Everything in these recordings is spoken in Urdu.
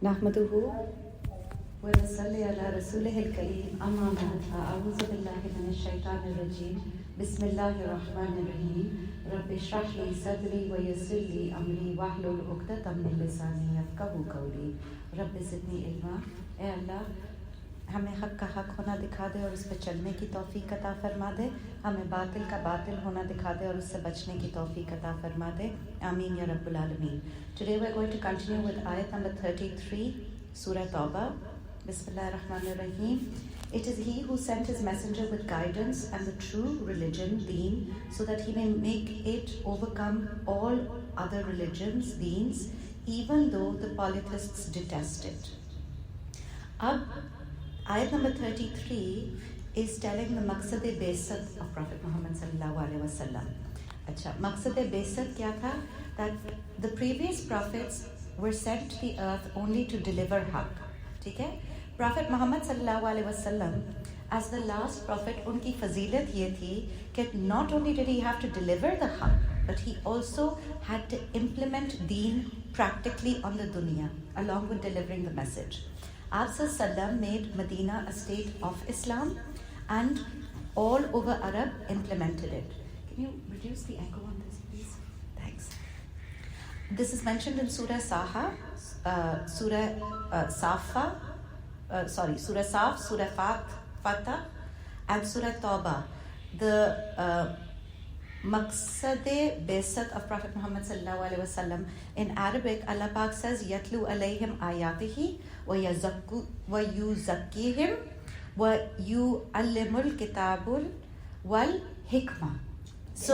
نحمده ونصلي على رسوله الكريم أما بعد أعوذ بالله من الشيطان الرجيم بسم الله الرحمن الرحيم رب اشرح لي صدري ويسر لي أمري واحلل عقدة من لساني يفقهوا قولي رب زدني علما. اے اللہ ہمیں حق کا حق ہونا دکھا دے اور اس پہ چلنے کی توفیق عطا فرما دے. ہمیں باطل کا باطل ہونا دکھا دے اور اس سے بچنے کی توفیق عطا فرما دے. آمین یا رب العالمین. Today we are going to continue with ayat number 33, Surah Tawbah. Bismillah ar-Rahman ar-Rahim. It is He who sent His messenger with guidance and the true religion, deen, so that He may make it overcome all other religions, deens, even though the polytheists detest it. Ab ayat number 33 is telling the maqsad-e-Baisat of Prophet Muhammad sallallahu alaihi wasallam. Acha, maqsad-e-Baisat kya tha? That the previous prophets were sent to the earth only to deliver haqq. ٹھیک ہے. Prophet Muhammad sallallahu alaihi wasallam as the last prophet, ان کی فضیلت یہ تھی کہ not only did he have to deliver the haqq, but he also had to implement deen practically on the dunya along with delivering the message. آپ صلی اللہ علیہ وسلم made Medina a state of Islam and all over Arab implemented it. Can you reduce the echo on this, please? Thanks. This is mentioned in Surah Saha, Surah Safa, Surah Saf, Surah Fatah, and Surah Tawbah. The Maqsad-e-Baisat of Prophet Muhammad sallallahu alaihi wasallam in Arabic, Allah Pak says, "Yatlu alayhim ayatihi wa yuzakkihim wa yu'allimul kitabul wal hikmah." So,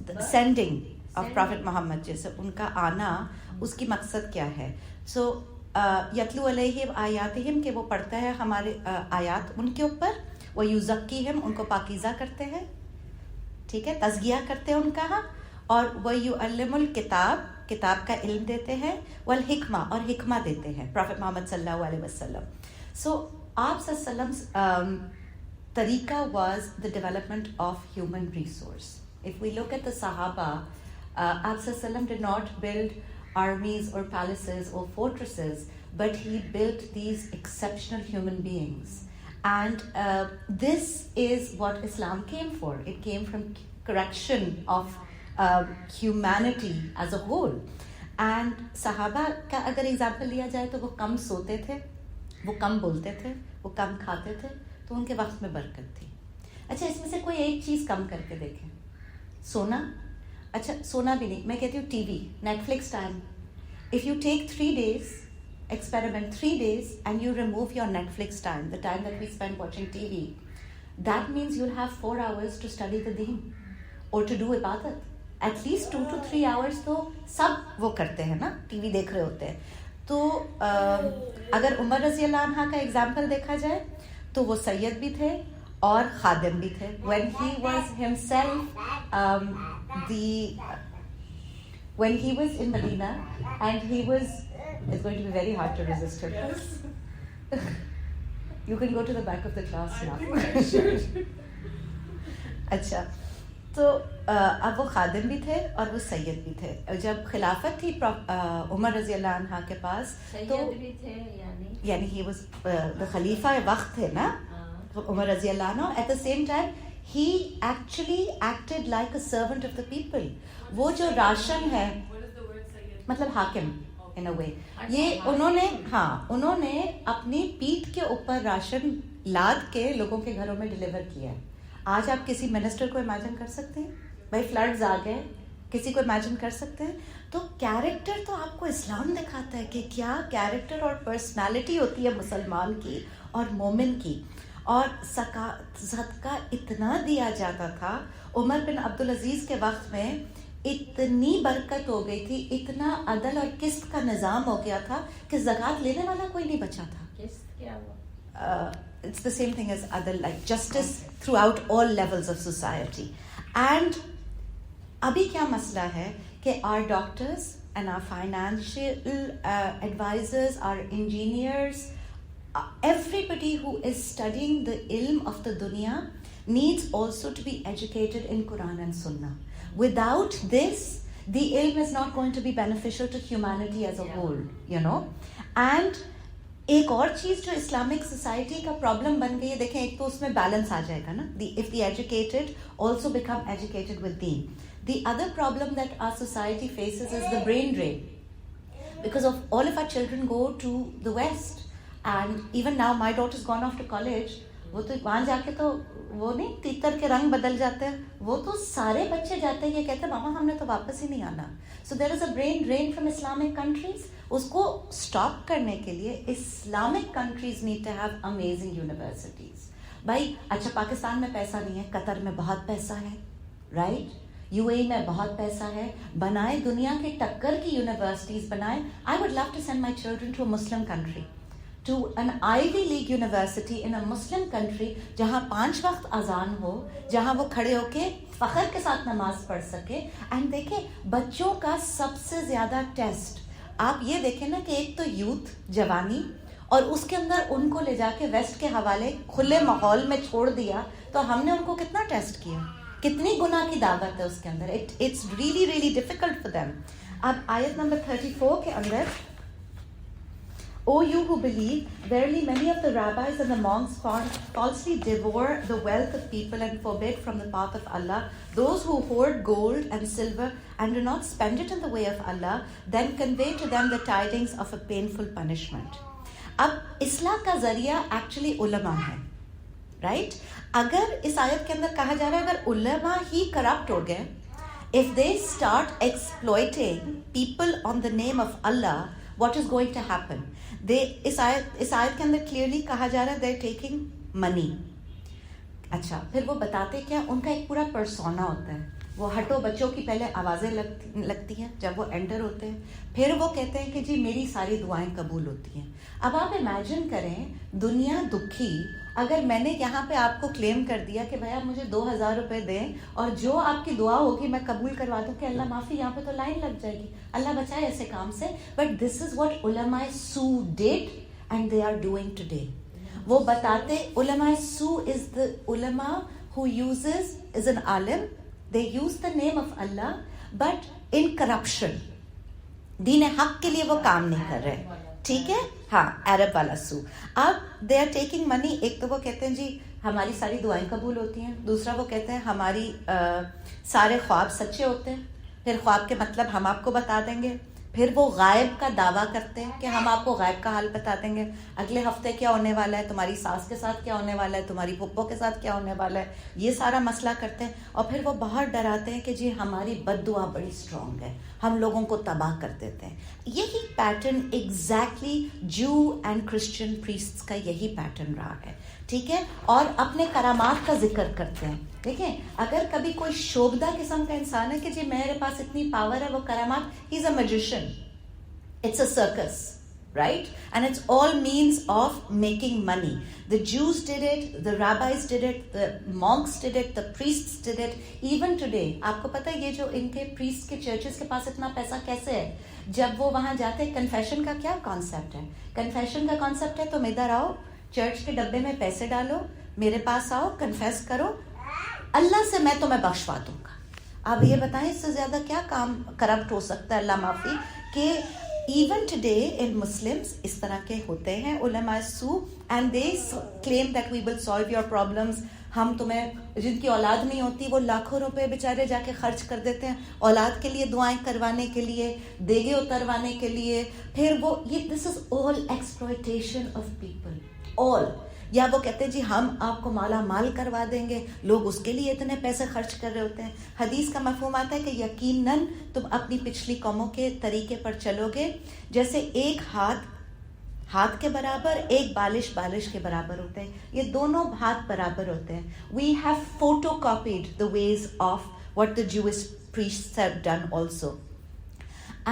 the sending of Prophet Muhammad, جیسے ان کا آنا, اس کی مقصد کیا ہے. سو یتلو علیہم آیاتہم, کہ وہ پڑھتا ہے ہمارے آیات ان کے اوپر, وہ یزکیہم, ان کو پاکیزہ کرتے ہیں, ٹھیک ہے, تزکیہ کرتے ہیں ان کا, اور وہ یعلم الکتاب, کتاب کا علم دیتے ہیں, والحکمہ, اور حکمہ دیتے ہیں Prophet Muhammad صلی اللہ علیہ وسلم. سو آپ صلی اللہ علیہ وسلم طریقہ was the development of human resource. If we look at the Sahaba, آپ صلی اللہ علیہ وسلم did not build armies or palaces or fortresses, but he built these exceptional human beings. And this is what Islam came for. It came from correction of humanity as a whole. And صحابہ کا اگر ایگزامپل لیا جائے تو وہ کم سوتے تھے, وہ کم بولتے تھے, وہ کم کھاتے تھے, تو ان کے وقت میں برکت تھی. اچھا, اس میں سے کوئی ایک چیز کم کر کے دیکھیں. سونا. اچھا, سونا بھی نہیں, میں کہتی ہوں TV, Netflix time. If you take 3 days, experiment 3 days and you remove your Netflix time, the time that we spend watching TV, that means you'll have 4 hours to study the deen or to do ibadat. At least 2 to 3 hours تو سب وہ کرتے ہیں نا, ٹی وی دیکھ رہے ہوتے ہیں. تو اگر عمر رضی اللہ عنہ کا ایگزامپل دیکھا جائے تو وہ سید بھی تھے اور خادم بھی تھے. When he was himself when he was in Medina and he was, it's going to be very hard to resist him. You can go to the back of the class now. اچھا, تو اب وہ خادم بھی تھے اور وہ سید بھی تھے. جب خلافت تھی عمر رضی اللہ عنہ کے پاس, تو یعنی he was the خلیفہ وقت تھے نا عمر رضی اللہ عنہ. At the same time he actually acted like a servant of the people. وہ جو راشن ہے, مطلب حاکم in a way, یہ انہوں نے اپنی پیٹھ کے اوپر راشن لاد کے لوگوں کے گھروں میں ڈیلیور کیا. آج آپ کسی منسٹر کو امیجن کر سکتے ہیں؟ بھائی فلڈز آ گئے, کسی کو امیجن کر سکتے ہیں؟ تو کیریکٹر تو آپ کو اسلام دکھاتا ہے کہ کیا کیریکٹر اور پرسنالٹی ہوتی ہے مسلمان کی اور مومن کی. اور صدقہ اتنا دیا جاتا تھا. عمر بن عبدالعزیز کے وقت میں اتنی برکت ہو گئی تھی, اتنا عدل اور قسط کا نظام ہو گیا تھا کہ زکوٰۃ لینے والا کوئی نہیں بچا تھا. قسط کیا ہوا؟ It's the same thing as adl, like justice throughout all levels of society. And ابھی کیا مسئلہ ہے کہ our doctors and our financial advisors, our engineers, everybody who is studying the ilm of the dunya needs also to be educated in Quran and Sunnah. Without this, the ilm is not going to be beneficial to humanity as a whole, you know. And ایک اور چیز جو اسلامک سوسائٹی کا پرابلم بن گئی ہے, دیکھیں ایک تو اس میں بیلنس آ جائے گا نا, if the educated also become educated with deen. The other problem that our society faces is the brain drain, because of all of our children go to the West, and even now my daughter's gone off to college. وہ تو وہاں جا کے تو وہ نہیں تیتر کے رنگ بدل جاتے ہیں, وہ تو سارے بچے جاتے ہیں یہ کہتے ہیں ماما ہم نے تو واپس ہی نہیں آنا. So there is a brain drain from Islamic countries. اس کو اسٹاپ کرنے کے لیے Islamic countries need to have amazing universities. بھائی اچھا پاکستان میں پیسہ نہیں ہے, قطر میں بہت پیسہ ہے, رائٹ, یو اے میں بہت پیسہ ہے, بنائے دنیا کے ٹکر کی یونیورسٹیز بنائے. I would love to send my children to a Muslim country, to an Ivy League university in a Muslim country, جہاں 5 وقت اذان ہو, جہاں وہ کھڑے ہو کے فخر کے ساتھ نماز پڑھ سکے. اینڈ دیکھیں بچوں کا سب سے زیادہ ٹیسٹ آپ یہ دیکھیں نا کہ ایک تو یوتھ جوانی, اور اس کے اندر ان کو لے جا کے ویسٹ کے حوالے کھلے ماحول میں چھوڑ دیا, تو ہم نے ان کو کتنا ٹیسٹ کیا, کتنی گناہ کی دعوت ہے اس کے اندر. It's really really difficult for them. اب آیت نمبر 34 کے اندر, O you who believe, verily many of the rabbis and the monks falsely devour the wealth of people and forbid from the path of Allah those who hoard gold and silver and do not spend it in the way of Allah, then convey to them the tidings of a painful punishment. اب اصلاح کا ذریعہ ایکچولی علماء ہے, رائٹ. اگر اس آیت کے اندر کہا جا رہا ہے اگر علماء ہی کرپٹ ہو گئے, if they start exploiting people on the name of Allah, what is going to happen? اس آیت کے اندر کلیئرلی کہا جا رہا ہے they're taking money. اچھا پھر وہ بتاتے کیا, ان کا ایک پورا پرسونا ہوتا ہے. وہ ہٹو بچوں کی پہلے آوازیں لگتی ہیں جب وہ انٹر ہوتے ہیں, پھر وہ کہتے ہیں کہ جی میری ساری دعائیں قبول ہوتی ہیں. اب آپ امیجن کریں دنیا دکھی, اگر میں نے یہاں پہ آپ کو کلیم کر دیا کہ بھائی آپ مجھے 2000 روپے دیں اور جو آپ کی دعا ہوگی میں قبول کروا دوں کہ اللہ معافی, یہاں پہ تو لائن لگ جائے گی, اللہ بچائے ایسے کام سے. بٹ دس از واٹ علماء so did and they are doing today. وہ بتاتے علماء سو از دا علماء who uses is an alim, they use the name of Allah but in corruption. دین حق کے لیے وہ کام نہیں کر رہے, ٹھیک ہے. ہاں عرب والا سو. اب دے آر ٹیکنگ منی. ایک تو وہ کہتے ہیں جی ہماری ساری دعائیں قبول ہوتی ہیں, دوسرا وہ کہتے ہیں ہماری سارے خواب سچے ہوتے ہیں, پھر خواب کے مطلب ہم آپ کو بتا دیں گے, پھر وہ غائب کا دعویٰ کرتے ہیں کہ ہم آپ کو غائب کا حال بتا دیں گے, اگلے ہفتے کیا ہونے والا ہے, تمہاری ساس کے ساتھ کیا ہونے والا ہے, تمہاری پھپھو کے ساتھ کیا ہونے والا ہے, یہ سارا مسئلہ کرتے ہیں. اور پھر وہ بہت ڈراتے ہیں کہ جی ہماری بد دعا بڑی اسٹرانگ ہے, ہم لوگوں کو تباہ کر دیتے ہیں. یہی پیٹرن ایگزیکٹلی جو اینڈ کرسچن پریسٹس کا یہی پیٹرن رہا ہے, ٹھیک ہے. اور اپنے کرامات کا ذکر کرتے ہیں. دیکھیں اگر کبھی کوئی شوبدہ قسم کا انسان ہے کہ جی میرے پاس اتنی پاور ہے, وہ کرامات, he is a magician, it's a circus, right? And it's all means of making money. The Jews did it, the rabbis did it, the monks did it, the priests did it. Even today, آپ کو پتہ ہے یہ جو ان کے پریسٹ کے چرچز کے پاس اتنا پیسہ کیسے ہے, جب وہ وہاں جاتے ہیں کنفیشن کا کیا کانسیپٹ ہے. کنفیشن کا کانسیپٹ ہے تم ادھر آؤ, چرچ کے ڈبے میں پیسے ڈالو, میرے پاس آؤ, کنفیس کرو, اللہ سے میں تمہیں بخشوا دوں گا. آپ یہ بتائیں اس سے زیادہ کیا کام کرپٹ ہو سکتا ہے, اللہ معافی. کہ even today in Muslims اس طرح کے ہوتے ہیں علماء سو, and they claim that we will solve your problems. ہم تمہیں, جن کی اولاد نہیں ہوتی وہ لاکھوں روپے بیچارے جا کے خرچ کر دیتے ہیں اولاد کے لیے, دعائیں کروانے کے لیے, دیگے اتروانے کے لیے. پھر وہ یہ this is all exploitation of people, all. یا وہ کہتے ہیں جی ہم آپ کو مالا مال کروا دیں گے, لوگ اس کے لیے اتنے پیسے خرچ کر رہے ہوتے ہیں. حدیث کا مفہوم آتا ہے کہ یقیناً تم اپنی پچھلی قوموں کے طریقے پر چلو گے, جیسے ایک ہاتھ کے برابر, ایک بالش کے برابر ہوتے ہیں, یہ دونوں ہاتھ برابر ہوتے ہیں. We have photocopied the ways of what the Jewish priests have done also.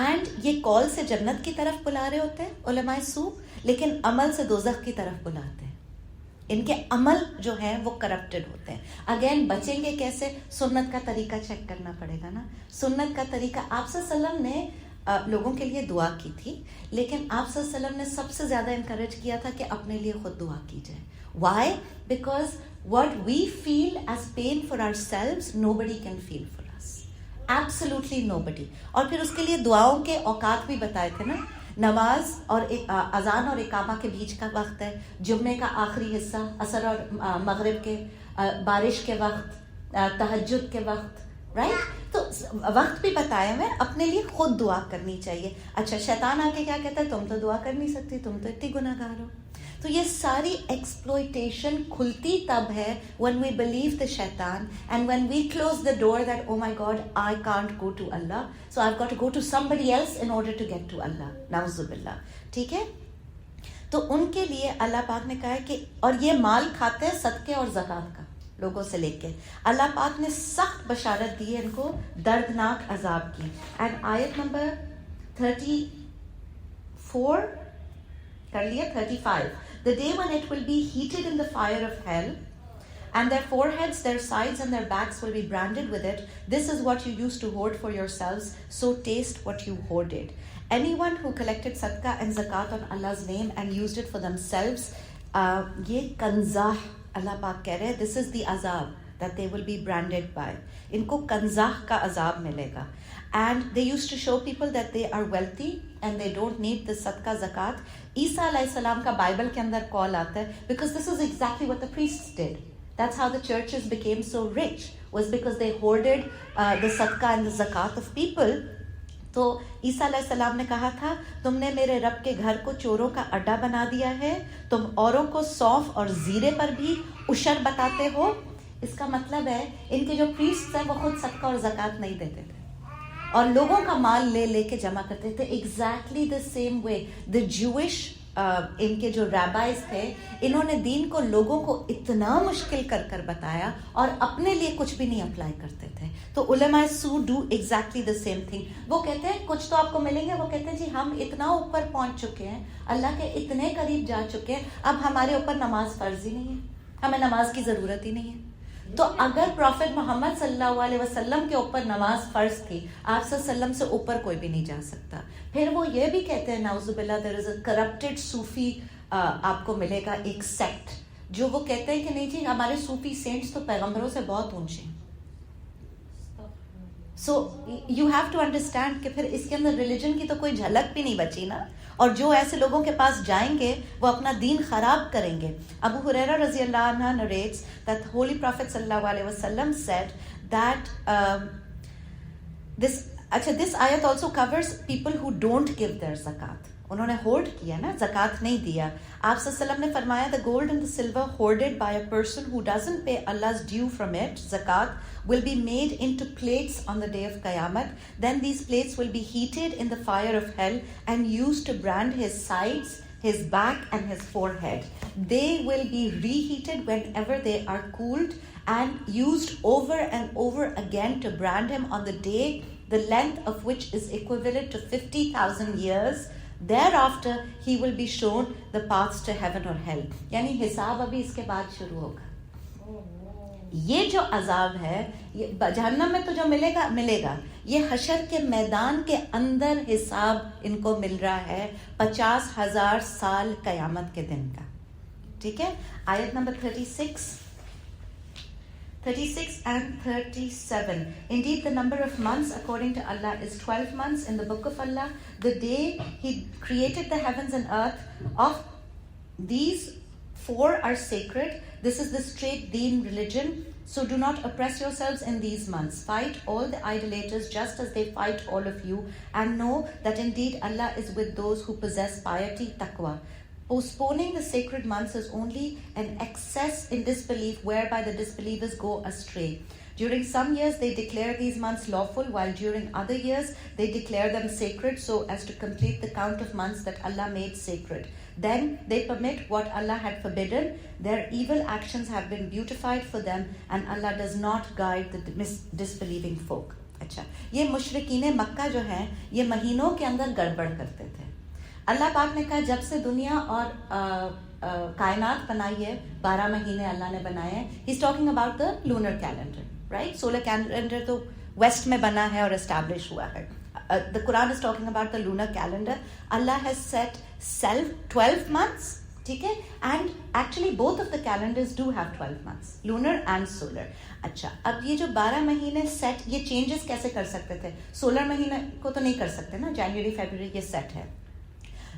And یہ کال سے جنت کی طرف بلا رہے ہوتے ہیں علماء سو, لیکن عمل سے دوزخ کی طرف بلاتے ہیں. ان کے عمل جو ہیں وہ کرپٹڈ ہوتے ہیں. اگین بچیں گے کیسے, سنت کا طریقہ چیک کرنا پڑے گا نا. سنت کا طریقہ, آپ صلی اللہ علیہ وسلم نے لوگوں کے لیے دعا کی تھی, لیکن آپ صلی اللہ علیہ وسلم نے سب سے زیادہ انکریج کیا تھا کہ اپنے لیے خود دعا کی جائے. Why? Because what we feel as pain for ourselves, nobody can feel for us. Absolutely nobody. اور پھر اس کے لیے دعاؤں کے اوقات بھی بتائے تھے نا. نماز اور اذان اور اقامہ کے بیچ کا وقت ہے، جمعے کا آخری حصہ، عصر اور مغرب کے، بارش کے وقت، تہجد کے وقت، رائٹ؟ تو وقت بھی بتائے ہوئے، اپنے لیے خود دعا کرنی چاہیے. اچھا شیطان آ کے کیا کہتا ہے؟ تم تو دعا کر نہیں سکتی، تم تو اتنی گناہ گار ہو. تو یہ ساری ایکسپلوئٹیشن کھلتی تب ہے when we believe the shaitan and when we close the door that oh my God I can't go to Allah so I've got to go to somebody else in order to get to Allah. نعوذ باللہ. ٹھیک ہے، تو ان کے لیے اللہ پاک نے کہا ہے کہ، اور یہ مال کھاتے ہیں صدقے اور زکوٰۃ کا لوگوں سے لے کے. اللہ پاک نے سخت بشارت دی ہے ان کو دردناک عذاب کی. اینڈ آیت نمبر 34 کر لیا، 35. The day when it will be heated in the fire of hell, and their foreheads, their sides, and their backs will be branded with it. This is what you used to hoard for yourselves, so taste what you hoarded. Anyone who collected sadaqah and zakat on Allah's name and used it for themselves, یہ کنزاہ اللہ پاک کہہ رہے ہیں, this is the azab that they will be branded by. ان کو کنزاہ کا عذاب ملے گا. And they used to show people that they are wealthy and they don't need the sadaqah zakat. عیسیٰ علیہ السلام کا بائبل کے اندر کال آتا ہے because this is exactly what the priests did. That's how the churches became so rich, was because they hoarded the sadaqah and the zakat of people. تو عیسیٰ علیہ السلام نے کہا تھا تم نے میرے رب کے گھر کو چوروں کا اڈا بنا دیا ہے, تم اوروں کو سونف اور زیرے پر بھی عشر بتاتے ہو. اس کا مطلب ہے ان کے جو پریسٹس ہیں وہ خود صدقہ اور زکوٰۃ نہیں دیتے تھے اور لوگوں کا مال لے لے کے جمع کرتے تھے. Exactly the same way the Jewish ان کے جو ریبائز تھے, انہوں نے دین کو لوگوں کو اتنا مشکل کر کر بتایا اور اپنے لیے کچھ بھی نہیں اپلائی کرتے تھے. تو علماء so do exactly the same thing. وہ کہتے ہیں کچھ تو آپ کو ملیں گے, وہ کہتے ہیں جی ہم اتنا اوپر پہنچ چکے ہیں, اللہ کے اتنے قریب جا چکے ہیں, اب ہمارے اوپر نماز فرض ہی نہیں ہے, ہمیں نماز کی ضرورت ہی نہیں ہے. تو اگر پروفٹ محمد صلی اللہ علیہ وسلم کے اوپر نماز فرض تھی, آپ صلی اللہ علیہ وسلم سے اوپر کوئی بھی نہیں جا سکتا. پھر وہ یہ بھی کہتے ہیں نعوذ باللہ there is a corrupted صوفی آپ کو ملے گا ایک سیکٹ جو وہ کہتے ہیں کہ نہیں جی ہمارے صوفی سینٹس تو پیغمبروں سے بہت اونچے ہیں. So you have to understand کہ پھر اس کے اندر ریلیجن کی تو کوئی جھلک بھی نہیں بچی نا, اور جو ایسے لوگوں کے پاس جائیں گے وہ اپنا دین خراب کریں گے. ابو ہریرہ رضی اللہ عنہ narrates that holy prophet صلی اللہ علیہ وسلم said that this ayat also covers people who don't give their zakat. انہوں نے ہورڈ کیا نا, زکات نہیں دیا. آپ صلی اللہ علیہ وسلم نے فرمایا the gold and the silver hoarded by a person who doesn't pay Allah's due from it, zakat, will be made into plates on the day of Qiyamah. Then these plates will be heated in the fire of hell and used to brand his sides, his back and his forehead. They will be reheated whenever they are cooled and used over and over again to brand him on the day, the length of which is equivalent to 50,000 years. Thereafter he will be shown the paths to heaven or hell. یعنی حساب ابھی اس کے بعد شروع ہوگا. یہ جو عذاب ہے جہنم میں تو جو ملے گا ملے گا, یہ حشر کے میدان کے اندر حساب ان کو مل رہا ہے 50,000 سال قیامت کے دن کا. ٹھیک ہے, آیت number 36 and 37. Indeed, the number of months according to Allah is 12 months in the book of Allah. The day He created the heavens and earth, of these 4 are sacred. This is the straight deen religion. So do not oppress yourselves in these months. Fight all the idolaters just as they fight all of you. And know that indeed Allah is with those who possess piety, taqwa. Postponing the sacred months is only an excess in disbelief whereby the disbelievers go astray. During some years they declare these months lawful, while during other years they declare them sacred so as to complete the count of months that Allah made sacred. Then they permit what Allah had forbidden. Their evil actions have been beautified for them and Allah does not guide the disbelieving folk. اچھا, یہ مشرکین مکہ جو ہیں یہ مہینوں کے اندر گڑبڑ کرتے تھے. اللہ پاک نے کہا جب سے دنیا اور کائنات بنائی ہے 12 مہینے اللہ نے بنائے ہیں. He is talking about the lunar calendar, right. Solar calendar تو ویسٹ میں بنا ہے اور اسٹیبلش ہوا ہے. The Quran is talking about the lunar calendar. Allah has set 12 months, ٹھیک ہے, and actually both of the calendars do have 12 months, lunar and solar. اچھا, اب یہ جو 12 مہینے سیٹ, یہ چینجز کیسے کر سکتے تھے؟ سولر مہینے کو تو نہیں کر سکتے نا, جنوری فیبروری یہ سیٹ ہے.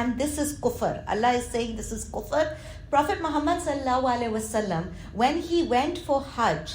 And this is kufr. Allah is saying this is kufr. Prophet Muhammad sallallahu alaihi wasallam, when he went for Hajj,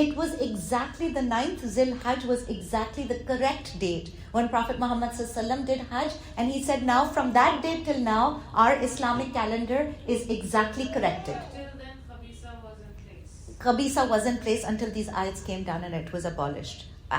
it was exactly the 9th Zil Hajj was exactly the correct date when Prophet Muhammad sallam did Hajj, and he said now from that date till now our Islamic calendar is exactly corrected. Till then Khabisa was in place. Khabisa was in place until these ayats came down and it was abolished.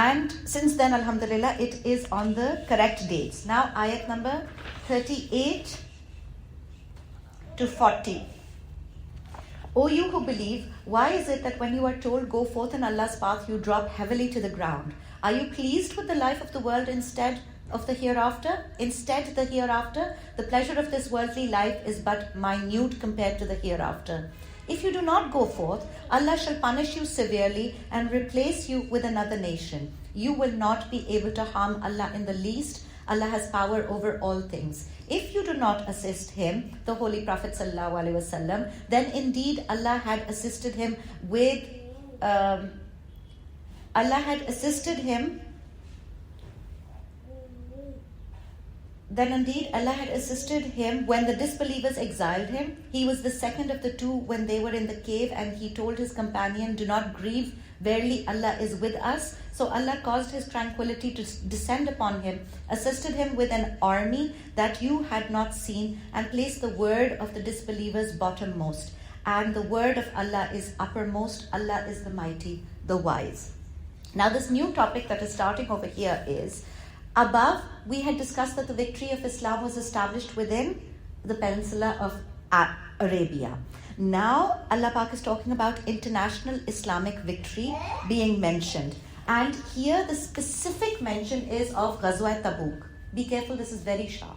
And since then, alhamdulillah, it is on the correct dates. Now ayat number 38 to 40. O you who believe, why is it that when you are told go forth in Allah's path, you drop heavily to the ground? Are you pleased with the life of the world instead of the hereafter? Instead, the hereafter, the pleasure of this worldly life is but minute compared to the hereafter. If you do not go forth, Allah shall punish you severely and replace you with another nation. You will not be able to harm Allah in the least. Allah has power over all things. If you do not assist him, the Holy Prophet sallallahu alaihi wasallam, then indeed Allah had assisted him when the disbelievers exiled him. He was the second of the two when they were in the cave, and he told his companion, do not grieve, verily Allah is with us. So Allah caused his tranquility to descend upon him, assisted him with an army that you had not seen, and placed the word of the disbelievers bottommost. And the word of Allah is uppermost. Allah is the mighty, the wise. Now this new topic that is starting over here is, above we had discussed that the victory of Islam was established within the peninsula of Arabia. Now Allah Pak is talking about international Islamic victory being mentioned. And here the specific mention is of Ghazwa Tabuk. Be careful, this is very sharp.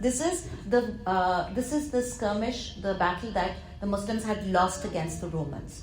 This is the skirmish, the battle that the Muslims had lost against the Romans.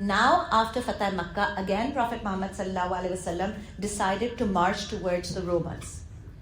Now after Fatah Makkah, again Prophet Muhammad sallallahu alaihi wasallam decided to march towards the Romans.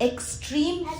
extreme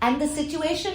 And the situation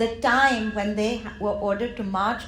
The time when they were ordered to march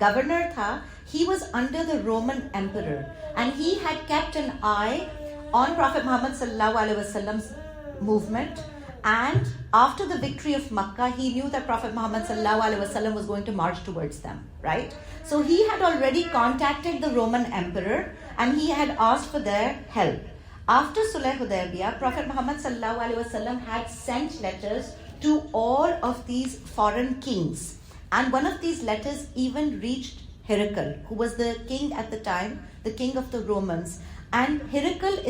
governor tha, he was under the Roman emperor, and he had kept an eye on Prophet Muhammad sallallahu alaihi wasallam's movement. And after the victory of Makkah, he knew that Prophet Muhammad sallallahu alaihi wasallam was going to march towards them, right? So he had already contacted the Roman emperor and he had asked for their help. After Sulh Hudaybiyah, Prophet Muhammad sallallahu alaihi wasallam had sent letters to all of these foreign kings. And one of these letters even reached Herakl, who was the king at the time, the king of the Romans. And Herakl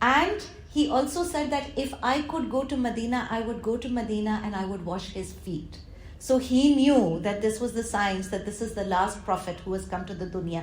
And he also said that if I could go to Medina, I would go to Medina and I would wash his feet. So he knew that this was the signs that this is the last prophet who has come to the dunya.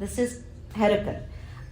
This is Herakl.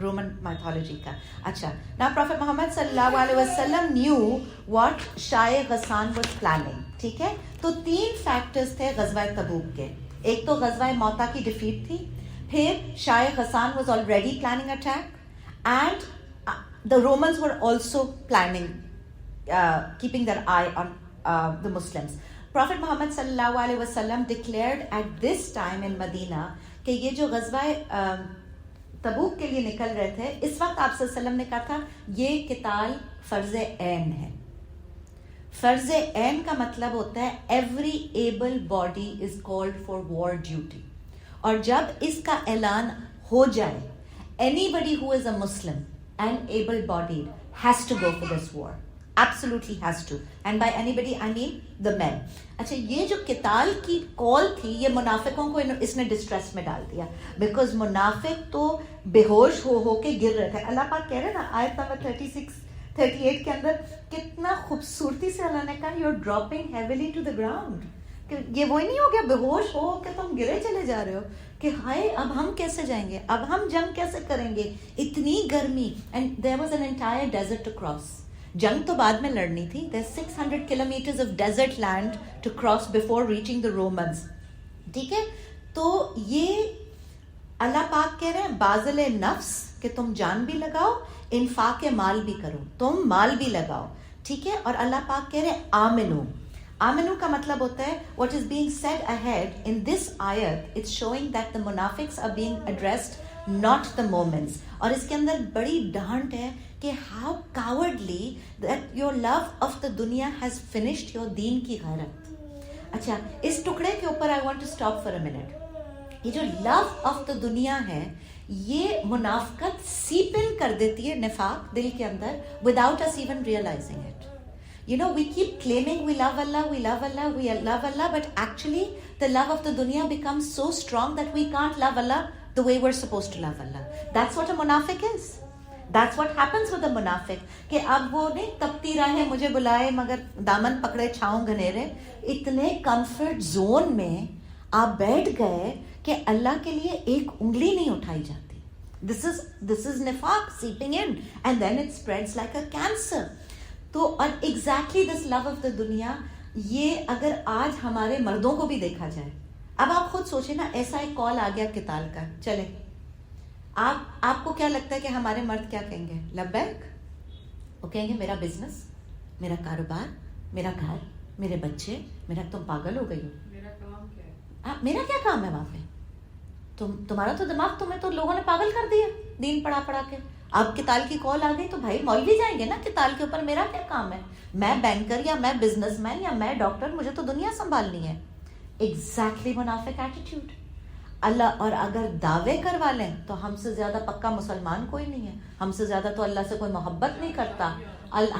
Roman mythology کا. اچھا, now Prophet Muhammad sallallahu alaihi wasallam knew what شائع غسان was planning. ٹھیک ہے, تو 3 فیکٹرز تھے غزوہ تبوک کے. ایک تو غزوہ موتا کی ڈیفیٹ تھی, پھر شائع Ghassan was already planning attack, and the Romans were also planning, keeping their eye on the Muslims. Prophet Muhammad sallallahu alaihi wasallam declared at this time in Medina کہ یہ جو غزوہ تبوک کے لیے نکل رہے تھے, اس وقت آپ صلی اللہ علیہ وسلم نے کہا تھا یہ قتال فرض عین ہے. فرض عین کا مطلب ہوتا ہے every able body is called for war duty, اور جب اس کا اعلان ہو جائے anybody who is a Muslim and able bodied has to go for this war, absolutely has to, and by anybody I mean the men. اچھا, یہ جو قتال کی کال تھی یہ منافقوں کو اس نے ڈسٹریس میں ڈال دیا, بیکاز منافق تو بے ہوش ہو کے گر رہے تھے. اللہ پاک کہہ رہے نا آیت نمبر 38 کے اندر کتنا خوبصورتی سے اللہ نے کہا you are dropping heavily to the ground, کہ یہ وہی نہیں ہو گیا بے ہوش ہو کہ تم گرے چلے جا رہے ہو کہ ہائے اب ہم کیسے جائیں گے, اب ہم جنگ کیسے کریں گے, اتنی گرمی. And there was an entire desert to cross. جنگ تو بعد میں لڑنی تھی. There's 600 kilometers of desert land to cross before reaching the Romans. ٹھیک ہے, تو یہ اللہ پاک کہہ رہے ہیں باذل نفس کہ تم جان بھی لگاؤ, انفاق مال بھی کرو, تم مال بھی لگاؤ. ٹھیک ہے, اور اللہ پاک کہہ رہے ہیں آمنو. آمنو کا مطلب ہوتا ہے what is being said ahead in this ayat, it's showing that the munafiqs are being addressed, not the moments. اور اس کے اندر بڑی ڈانٹ ہے کہ how cowardly that your love of the dunya has finished your دین کی غیرت. اچھا, اس ٹکڑے کے اوپر I want to stop for a minute. یہ جو love of the دنیا ہے یہ منافقت سیپ ان کر دیتی ہے نفاق دل کے اندر without us even realizing it. You know, we keep claiming we love Allah, we love Allah, we love Allah, but actually the love of the dunya becomes so strong that we can't love Allah the way we're supposed to love Allah. That's what a munafiq is. That's what happens with a munafiq. کہ اب وہ نہیں تپتی راہیں مجھے بلائے مگر دامن پکڑے چھاؤں گھنیرے, اتنے کمفرٹ زون میں آپ بیٹھ گئے کہ اللہ کے لیے ایک انگلی نہیں اٹھائی جاتی. This is nifaq seeping in, and then it spreads like a cancer. تو اور exactly this love of the دنیا, یہ اگر آج ہمارے مردوں کو بھی دیکھا جائے, اب آپ خود سوچیں نا, ایسا ایک کال آ گیا قتال کا, چلے آپ کو کیا لگتا ہے کہ ہمارے مرد کیا کہیں گے؟ لبیک. وہ کہیں گے میرا بزنس, میرا کاروبار, میرا گھر, میرے بچے, تم پاگل ہو گئی ہو, میرا کام کیا ہے, میرا کیا کام ہے وہاں پہ, تمہارا تو دماغ, تمہیں تو لوگوں نے پاگل کر دیا دین پڑھا کے. اب قتال کی کال آ گئی تو بھائی مولوی جائیں گے نا قتال کے اوپر, میرا کیا کام ہے, میں بینکر یا میں بزنس مین یا میں ڈاکٹر, مجھے تو دنیا سنبھالنی ہے. ایگزیکٹلی منافق ایٹیٹیوڈ. اللہ, اور اگر دعوے کروا لیں تو ہم سے زیادہ پکا مسلمان کوئی نہیں ہے, ہم سے زیادہ تو اللہ سے کوئی محبت نہیں کرتا.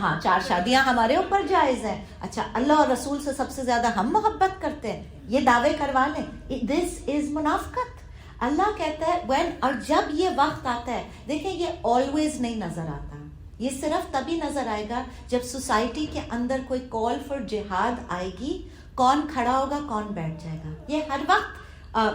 ہاں 4 شادیاں ہمارے اوپر جائز ہیں, اچھا اللہ اور رسول سے سب سے زیادہ ہم محبت کرتے ہیں, یہ دعوے کروا لیں. دس از منافقت. اللہ کہتا ہے when, اور جب یہ وقت آتا ہے, دیکھیں یہ آلویز نہیں نظر آتا, یہ صرف تبھی نظر آئے گا جب سوسائٹی کے اندر کوئی کال فار جہاد آئے گی. کون کھڑا ہوگا, کون بیٹھ جائے گا, یہ ہر وقت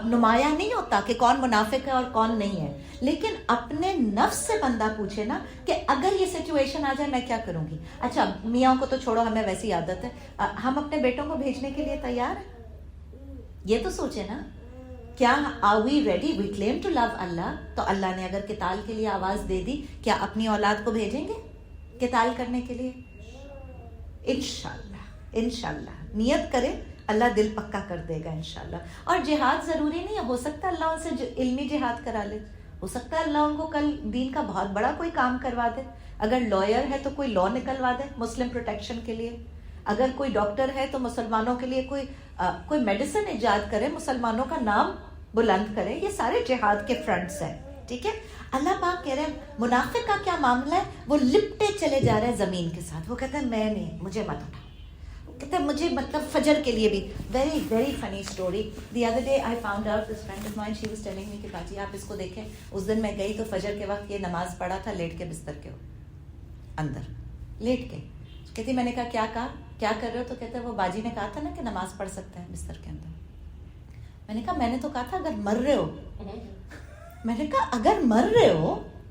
نمایاں نہیں ہوتا کہ کون منافق ہے اور کون نہیں ہے. لیکن اپنے نفس سے بندہ پوچھے نا کہ اگر یہ سچویشن آ جائے میں کیا کروں گی. اچھا میاں کو تو چھوڑو, ہمیں ویسی عادت ہے, ہم اپنے بیٹوں کو بھیجنے کے لیے تیار ہیں؟ یہ تو سوچے نا, کیا are we ready? We claim to love Allah. تو اللہ نے اگر قتال کے لیے آواز دے دی, کیا اپنی اولاد کو بھیجیں گے قتال کرنے کے لیے؟ انشاءاللہ نیت کرے, اللہ دل پکا کر دے گا انشاءاللہ. اور جہاد ضروری نہیں ہے, ہو سکتا ہے اللہ ان سے علمی جہاد کرا لے, ہو سکتا ہے اللہ ان کو کل دین کا بہت بڑا کوئی کام کروا دے. اگر لائر ہے تو کوئی لا نکلوا دے مسلم پروٹیکشن کے لیے, اگر کوئی ڈاکٹر ہے تو مسلمانوں کے لیے کوئی میڈیسن ایجاد کرے, مسلمانوں کا نام بلند کرے. یہ سارے جہاد کے فرنٹس ہیں. ٹھیک ہے, اللہ پاک کہہ رہے ہیں منافق کا کیا معاملہ ہے, وہ لپٹے چلے جا رہے ہیں زمین کے ساتھ. وہ کہتے ہیں میں نہیں, مجھے مت اٹھاؤ. کہتے ہیں مجھے مطلب فجر کے لیے بھی. Very very funny story. The other day I found out this friend of mine, she was telling me کہ باجی آپ اس کو دیکھیں, اس دن میں گئی تو فجر کے وقت یہ نماز پڑھا تھا لیٹ کے بستر کے اندر لیٹ کے. کہتی میں نے کہا کیا کر رہے ہو؟ تو کہتے ہیں وہ باجی نے کہا تھا نا کہ نماز پڑھ سکتے ہیں بستر کے اندر. میں نے کہا میں نے تو کہا تھا اگر مر رہے ہو, میں نے کہا اگر مر رہے ہو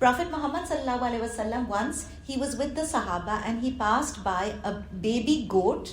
Prophet Muhammad sallallahu alaihi wasallam, once he was with the Sahaba and he passed by a baby goat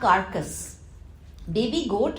carcass. Baby goat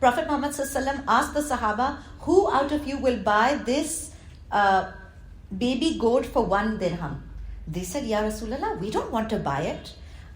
Prophet Muhammad sallallahu alaihi wasallam asked the Sahaba, who out of you will buy this baby goat for 1 dirham? They said, Ya Rasulullah, we don't want to buy it.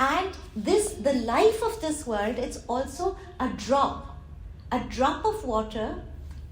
And the life of this world, it's also a drop of water.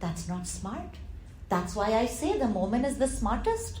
That's not smart. That's why I say the moment is the smartest.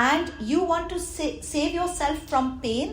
and you want to save yourself from pain।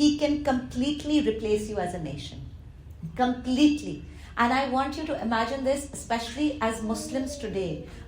He can completely replace you as a nation, completely। And I want you to imagine this, especially as Muslims today।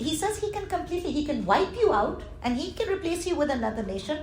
he says he can completely, he can wipe you out and he can replace you with another nation।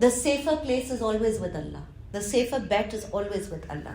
The safer place is always with Allah. The safer bet is always with Allah.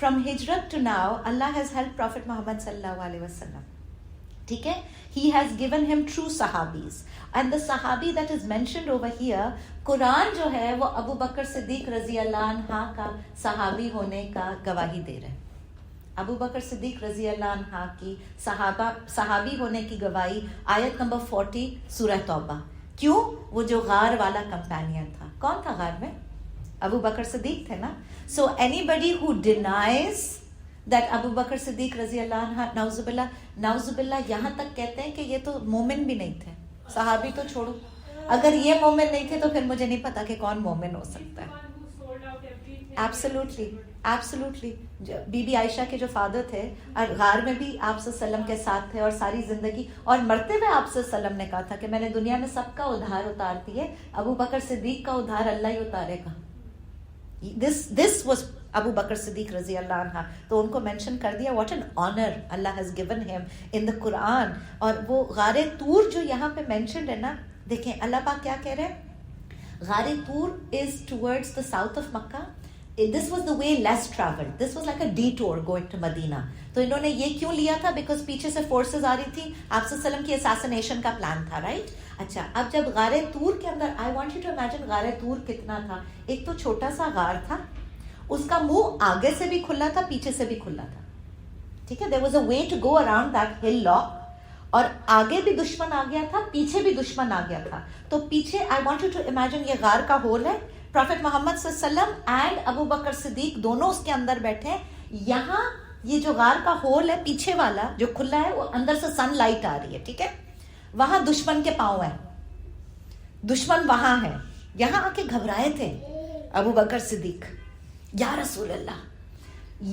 from hijrat to now Allah has helped Prophet Muhammad sallallahu alaihi wasallam ٹھیک ہے. He has given him true sahabis. And the sahabi that is mentioned over here, قرآن جو ہے وہ ابو بکر صدیق رضی اللہ عنہ کا صحابی ہونے کا گواہی دے رہے ہیں. ابو بکر صدیق رضی اللہ عنہ کی صحابی ہونے کی گواہی آیت نمبر 40 سورہ توبہ. کیوں؟ وہ جو غار والا کمپینین تھا. کون تھا غار میں؟ ابو بکر صدیق تھے نا. So anybody who denies that ابو بکر صدیق رضی اللہ عنہ, نعوذ باللہ یہاں تک کہتے ہیں کہ یہ تو مومن بھی نہیں تھے. صحابی تو چھوڑو, اگر یہ مومن نہیں تھے تو پھر مجھے نہیں پتا کہ کون مومن ہو سکتا ہے. ایبسلیوٹلی. بی بی عائشہ کے جو فادر تھے اور غار میں بھی آپ صلی اللہ علیہ وسلم کے ساتھ تھے, اور ساری زندگی اور مرتے ہوئے آپ صلی اللہ علیہ وسلم نے کہا تھا کہ میں نے دنیا میں سب کا ادھار اتارتی ہے, ابو بکر صدیق کا ادھار اللہ ہی اتارے گا. This was ابو بکر صدیق رضی اللہ عنہ. تو ان کو مینشن کر دیا. What an honour Allah has given him ان دا قرآن. اور وہ غار طور جو یہاں پہ مینشنڈ ہے نا, دیکھیں اللہ پاک کیا کہہ رہے ہیں. غار طور is towards the south of Mecca. This was the way less traveled. This was like a detour going to Medina. تو انہوں نے یہ کیوں لیا تھا؟ بیکاز پیچھے سے فورسز آ رہی تھی, آپ صلی اللہ علیہ وسلم کی اساسینیشن کا پلان تھا, رائٹ. اچھا, اب جب غار طور کے اندر, I want you to imagine غار طور کتنا تھا. ایک تو چھوٹا سا غار تھا, اس کا منہ آگے سے بھی کھلا تھا, پیچھے سے بھی کھلا تھا. ٹھیک ہے, there was a way to go around that hill lock. اور آگے بھی دشمن آ گیا تھا, پیچھے بھی دشمن آ گیا تھا. تو پیچھے I want you to imagine یہ غار کا ہول ہے, پروفیٹ محمد صلی اللہ علیہ وسلم اینڈ ابو بکر صدیق دونوں اس کے اندر بیٹھے. یہاں یہ جو غار کا ہول ہے پیچھے والا جو کھلا ہے, وہ اندر سے سن لائٹ آ رہی ہے. ٹھیک ہے, وہاں دشمن کے پاؤں ہیں, دشمن وہاں ہے. یہاں آ کے گھبرائے تھے ابو بکر صدیق, یا رسول اللہ,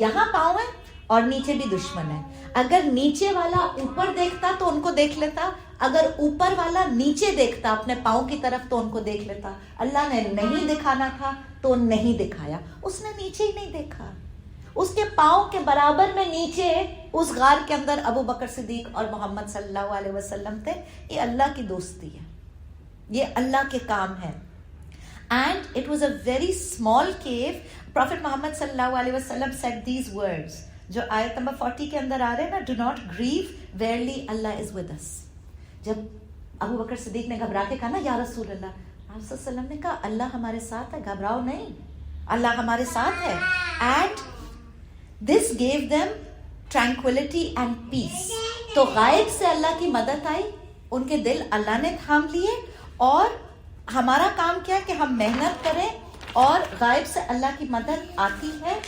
یہاں پاؤں ہے اور نیچے بھی دشمن ہے. اگر نیچے والا اوپر دیکھتا تو ان کو دیکھ لیتا, اگر اوپر والا نیچے دیکھتا اپنے پاؤں کی طرف تو ان کو دیکھ لیتا. اللہ نے نہیں دکھانا تھا تو نہیں دکھایا. اس نے نیچے ہی نہیں دیکھا, اس کے پاؤں کے برابر میں نیچے اس غار کے اندر ابو بکر صدیق اور محمد صلی اللہ علیہ وسلم تھے. یہ اللہ کی دوستی ہے, یہ اللہ کے کام ہے. And it was a very small cave. Prophet Muhammad sallallahu alaihi wasallam said these words, جو آیت نمبر 40 کے اندر آ رہے ہیں نا, do not grieve, verily Allah is with us. جب ابو بکر صدیق نے گھبرا کے کہا نا یا رسول اللہ, آپ صلی اللہ علیہ وسلم نے کہا اللہ ہمارے ساتھ ہے, گھبراؤ نہیں, اللہ ہمارے ساتھ ہے. And this gave them tranquility and peace. تو غائب سے اللہ کی مدد آئی, ان کے دل اللہ نے تھام لیے. اور ہمارا کام کیا ہے کہ ہم محنت کریں اور غائب سے اللہ کی مدد آتی ہے,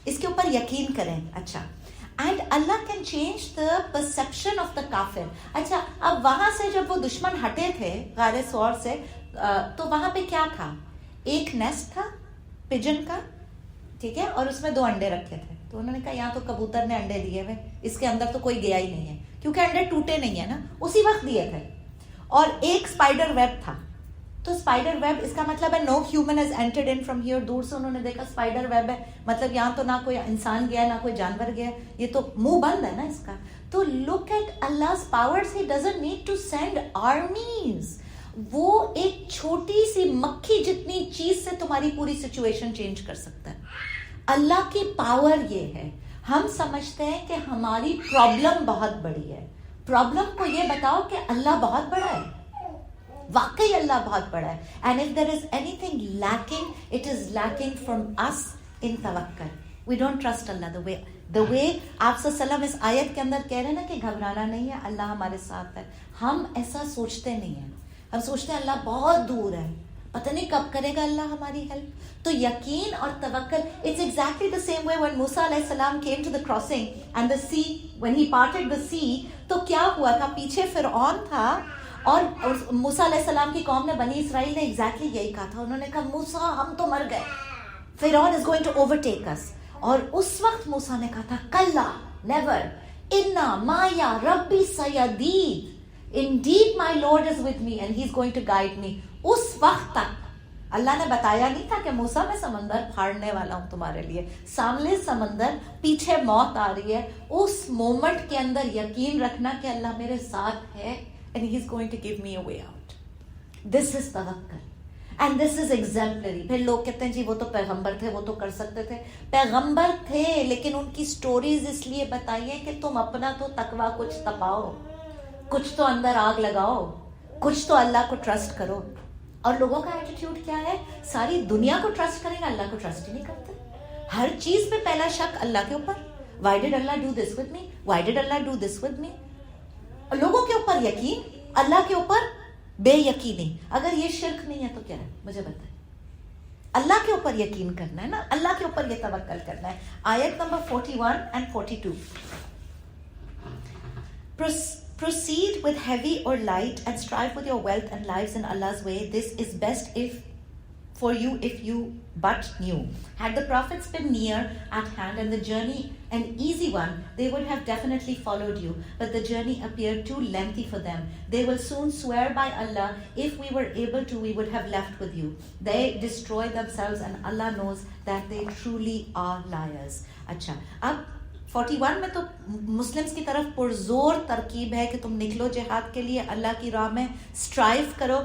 اس کے اوپر یقین کریں. اچھا, and Allah can change the perception of the کافر. اچھا, اب وہاں سے جب وہ دشمن ہٹے تھے غار ثور سے, تو وہاں پہ کیا تھا؟ ایک نیسٹ تھا پجن کا, ٹھیک ہے, اور اس میں 2 انڈے رکھے تھے. تو انہوں نے کہا یہاں تو کبوتر نے انڈے دیے ہوئے, اس کے اندر تو کوئی گیا ہی نہیں ہے, کیونکہ انڈے ٹوٹے نہیں ہیں نا, اسی وقت دیے تھے. اور ایک اسپائڈر ویب تھا. تو اسپائڈر ویب اس کا مطلب ہے no human has entered in from here. دور سے انہوں نے دیکھا اسپائڈر ویب ہے, مطلب یہاں تو نہ کوئی انسان گیا نہ کوئی جانور گیا, یہ تو منہ بند ہے نا اس کا. تو look at Allah's powers, he doesn't need to send armies. وہ ایک چھوٹی سی مکھی جتنی چیز سے تمہاری پوری سچویشن چینج کر سکتا ہے. اللہ کی پاور یہ ہے. ہم سمجھتے ہیں کہ ہماری پرابلم بہت بڑی ہے. پرابلم کو یہ بتاؤ کہ اللہ بہت بڑا ہے, واقعی اللہ بہت بڑا ہے. And if there is any thing lacking, it is lacking from اس ان توکل. We don't trust Allah the way آپ صلی اللہ علیہ وسلم اس آیت کے اندر کہہ رہے ہیں نا کہ گھبرانا نہیں ہے, اللہ ہمارے ساتھ ہے. ہم ایسا سوچتے نہیں ہیں, ہم سوچتے ہیں اللہ بہت دور ہے, پتہ نہیں کب کرے گا اللہ ہماری ہیلپ. تو یقین اور توکل, it's exactly the same way when موسیٰ علیہ السلام came to the crossing and the sea, when he parted the sea, تو کیا ہوا تھا؟ پیچھے فرعون تھا, اور موسیٰ علیہ السلام کی قوم نے, بنی اسرائیل نے ایگزیکٹلی یہی کہا تھا. انہوں نے کہا موسیٰ ہم تو مر گئے, فرعون is going to overtake us. اور اس وقت موسیٰ نے کہا تھا کلا, never, انا مایا ربی سیدین, indeed my Lord is with me and he's going to guide me. اس وقت تک اللہ نے بتایا نہیں تھا کہ موسیٰ میں سمندر پھاڑنے والا ہوں تمہارے لیے, سامنے سمندر, پیچھے موت آ رہی ہے. اس مومنٹ کے اندر یقین رکھنا کہ اللہ میرے ساتھ ہے and he's going to give me a way out. This is tawakkul. And this is exemplary. پھر لوگ کہتے ہیں جی وہ تو پیغمبر تھے, وہ تو کر سکتے تھے. پیغمبر تھے لیکن ان کی سٹوریز اس لیے بتائیے کہ تم اپنا تو تقویٰ کچھ تپاؤ, کچھ تو اندر آگ لگاؤ, کچھ تو اللہ کو ٹرسٹ کرو. اور لوگوں کا ایٹیٹیوڈ کیا ہے, ساری دنیا کو ٹرسٹ کریں گے, اللہ کو ٹرسٹ ہی نہیں کرتے. ہر چیز پہ پہلا شک اللہ کے اوپر. Why did Allah do this with me, why did Allah do this with me. لوگوں کے اوپر یقین, اللہ کے اوپر بے یقینی. اگر یہ شرک نہیں ہے تو کیا ہے مجھے بتائیں. اللہ کے اوپر یقین کرنا ہے نا, اللہ کے اوپر یہ توکل کرنا ہے. آیت number 41 and 42. Proceed with heavy or light and strive with your wealth and lives in Allah's way. This is best for you if you but knew. Had the prophets been near at hand and the journey an easy one, they would have definitely followed you. But the journey appeared too lengthy for them. They will soon swear by Allah, if we were able to, we would have left with you. They destroy themselves and Allah knows that they truly are liars. اچھا, اب 41 میں تو مسلمس کی طرف پرزور ترکیب ہے کہ تم نکلو جہاد کے لیے, اللہ کی راہ میں اسٹرائیو کرو.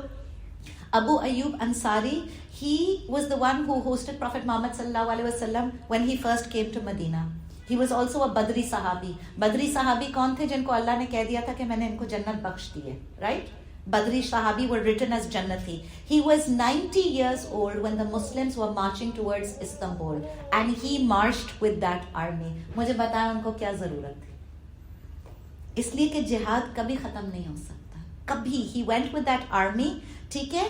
ابو Ayub Ansari, he was the one who hosted Prophet Muhammad sallallahu alaihi wasallam when he first came to Medina. He was also a Badri sahabi. Badri sahabi کون تھے؟ جن کو اللہ نے کہہ دیا تھا کہ میں نے ان کو جنت بخش دی ہے, right? Badri sahabi were written as Jannati. He was 90 years old when the Muslims were marching towards Istanbul and he marched with that army. مجھے بتائیں ان کو کیا ضرورت تھی؟ اس لیے کہ جہاد کبھی ختم نہیں ہو سکتا, کبھی. He went with that army, ٹھیک ہے.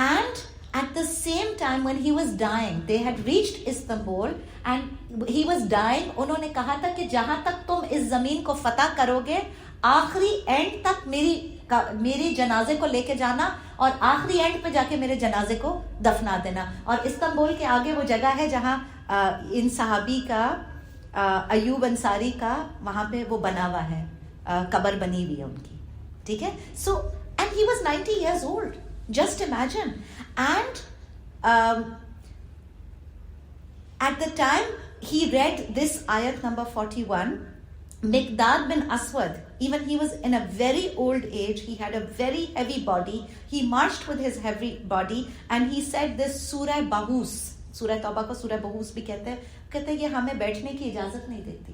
And at the same time when he was dying, they had reached Istanbul and he was dying. انہوں نے کہا تھا کہ جہاں تک تم اس زمین کو فتح کرو گے, آخری اینڈ تک میری جنازے کو لے کے جانا اور آخری اینڈ پہ جا کے میرے جنازے کو دفنا دینا. اور استنبول کے آگے وہ جگہ ہے جہاں ان صحابی کا, ایوب انصاری کا, وہاں پہ وہ بنا ہوا ہے, قبر بنی ہوئی ہے ان کی, ٹھیک ہے. So and he was 90 years old. Just imagine. And at the time he read this ayat number 41, Miqdad bin Aswad, even he was in a very old age, he had a very heavy body, he marched with his heavy body and he said this surah Bahus, surah Tawbah ko surah Bahus bhi kehte ہیں یہ ہمیں بیٹھنے کی اجازت نہیں دیتی.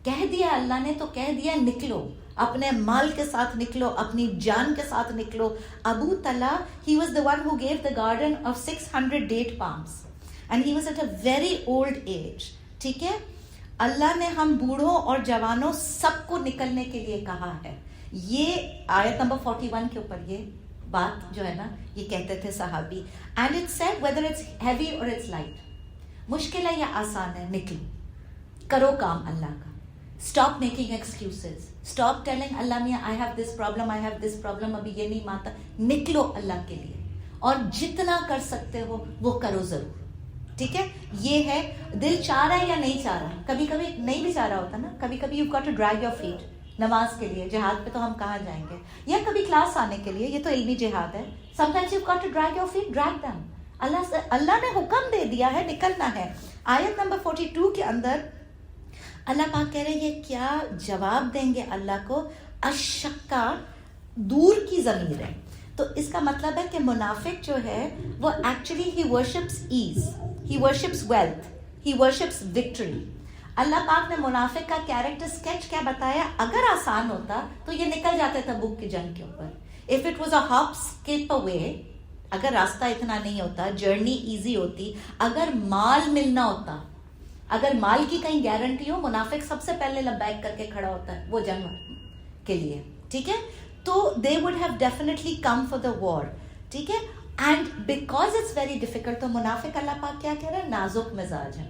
کہہ دیا اللہ نے تو کہہ دیا, نکلو, اپنے مال کے ساتھ نکلو, اپنی جان کے ساتھ نکلو. ابو Talha, he was the one who gave the garden of 600 date palms and he was at a very old age, ٹھیک ہے. اللہ نے ہم بوڑھوں اور جوانوں سب کو نکلنے کے لیے کہا ہے. یہ آیت نمبر 41 کے اوپر یہ بات جو ہے نا, یہ کہتے تھے صحابی. and it said whether it's heavy or it's light, مشکل ہے یا آسان ہے, نکلو, کرو کام اللہ کا. Stop making excuses. Stop telling Allah میاں I have this problem, I have this problem, ابھی یہ نہیں مانتا. نکلو اللہ کے لیے اور جتنا کر سکتے ہو وہ کرو ضرور, ٹھیک ہے. یہ ہے, دل چاہ رہا ہے یا نہیں چاہ رہا. کبھی کبھی نہیں بھی چاہ رہا ہوتا نا, کبھی کبھی you've got to drag your feet. نماز کے لیے, جہاد پہ تو ہم کہاں جائیں گے, یا کبھی کلاس آنے کے لیے, یہ تو علمی جہاد ہے. Sometimes you've got to drag your feet, drag them. اللہ نے حکم دے دیا ہے, نکلنا ہے. آیت نمبر 42 کے اندر اللہ پاک کہہ رہے ہیں یہ کیا جواب دیں گے اللہ کو, اشکا, دور کی ضمیر ہے. تو اس کا مطلب ہے کہ منافق جو ہے وہ actually he worships ease, he worships wealth, he worships victory. اللہ پاک نے منافق کا کیریکٹر اسکیچ کیا بتایا. اگر آسان ہوتا تو یہ نکل جاتے تبوک کی جنگ کے اوپر. If it was a hop skip away, اگر راستہ اتنا نہیں ہوتا, جرنی ایزی ہوتی, اگر مال ملنا ہوتا, اگر مال کی کہیں گارنٹی ہو, منافق سب سے پہلے لبیک کر کے کھڑا ہوتا ہے وہ جنگ کے لیے, ٹھیک ہے. تو they would have definitely come for the war, ٹھیک ہے. and because it's very difficult, تو منافق اللہ پاک کیا کہہ رہے ہیں, نازک مزاج ہیں,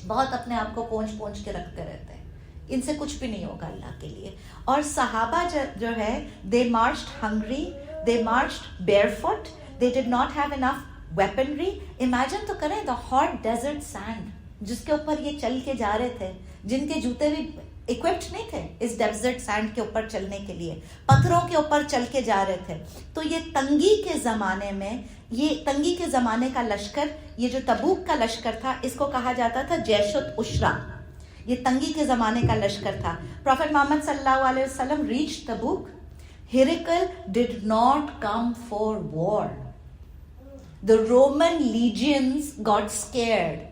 بہت اپنے آپ کو پونچھ کے رکھتے رہتے ہیں, ان سے کچھ بھی نہیں ہوگا اللہ کے لیے. اور صحابہ جو ہے, they marched hungry, they marched barefoot, they did not have enough weaponry. Imagine تو کریں the hot desert sand جس کے اوپر یہ چل کے جا رہے تھے, جن کے جوتے بھی اکوپڈ نہیں تھے اس ڈیزرٹ سینڈ کے اوپر چلنے کے لیے, پتھروں کے اوپر چل کے جا رہے تھے. تو یہ تنگی کے زمانے میں, یہ تنگی کے زمانے کا لشکر, یہ جو تبوک کا لشکر تھا, اس کو کہا جاتا تھا جیش العشرہ. یہ تنگی کے زمانے کا لشکر تھا. پروفیٹ محمد صلی اللہ علیہ وسلم reach Tabuk. Heraclius did not come for war. the Roman legions got scared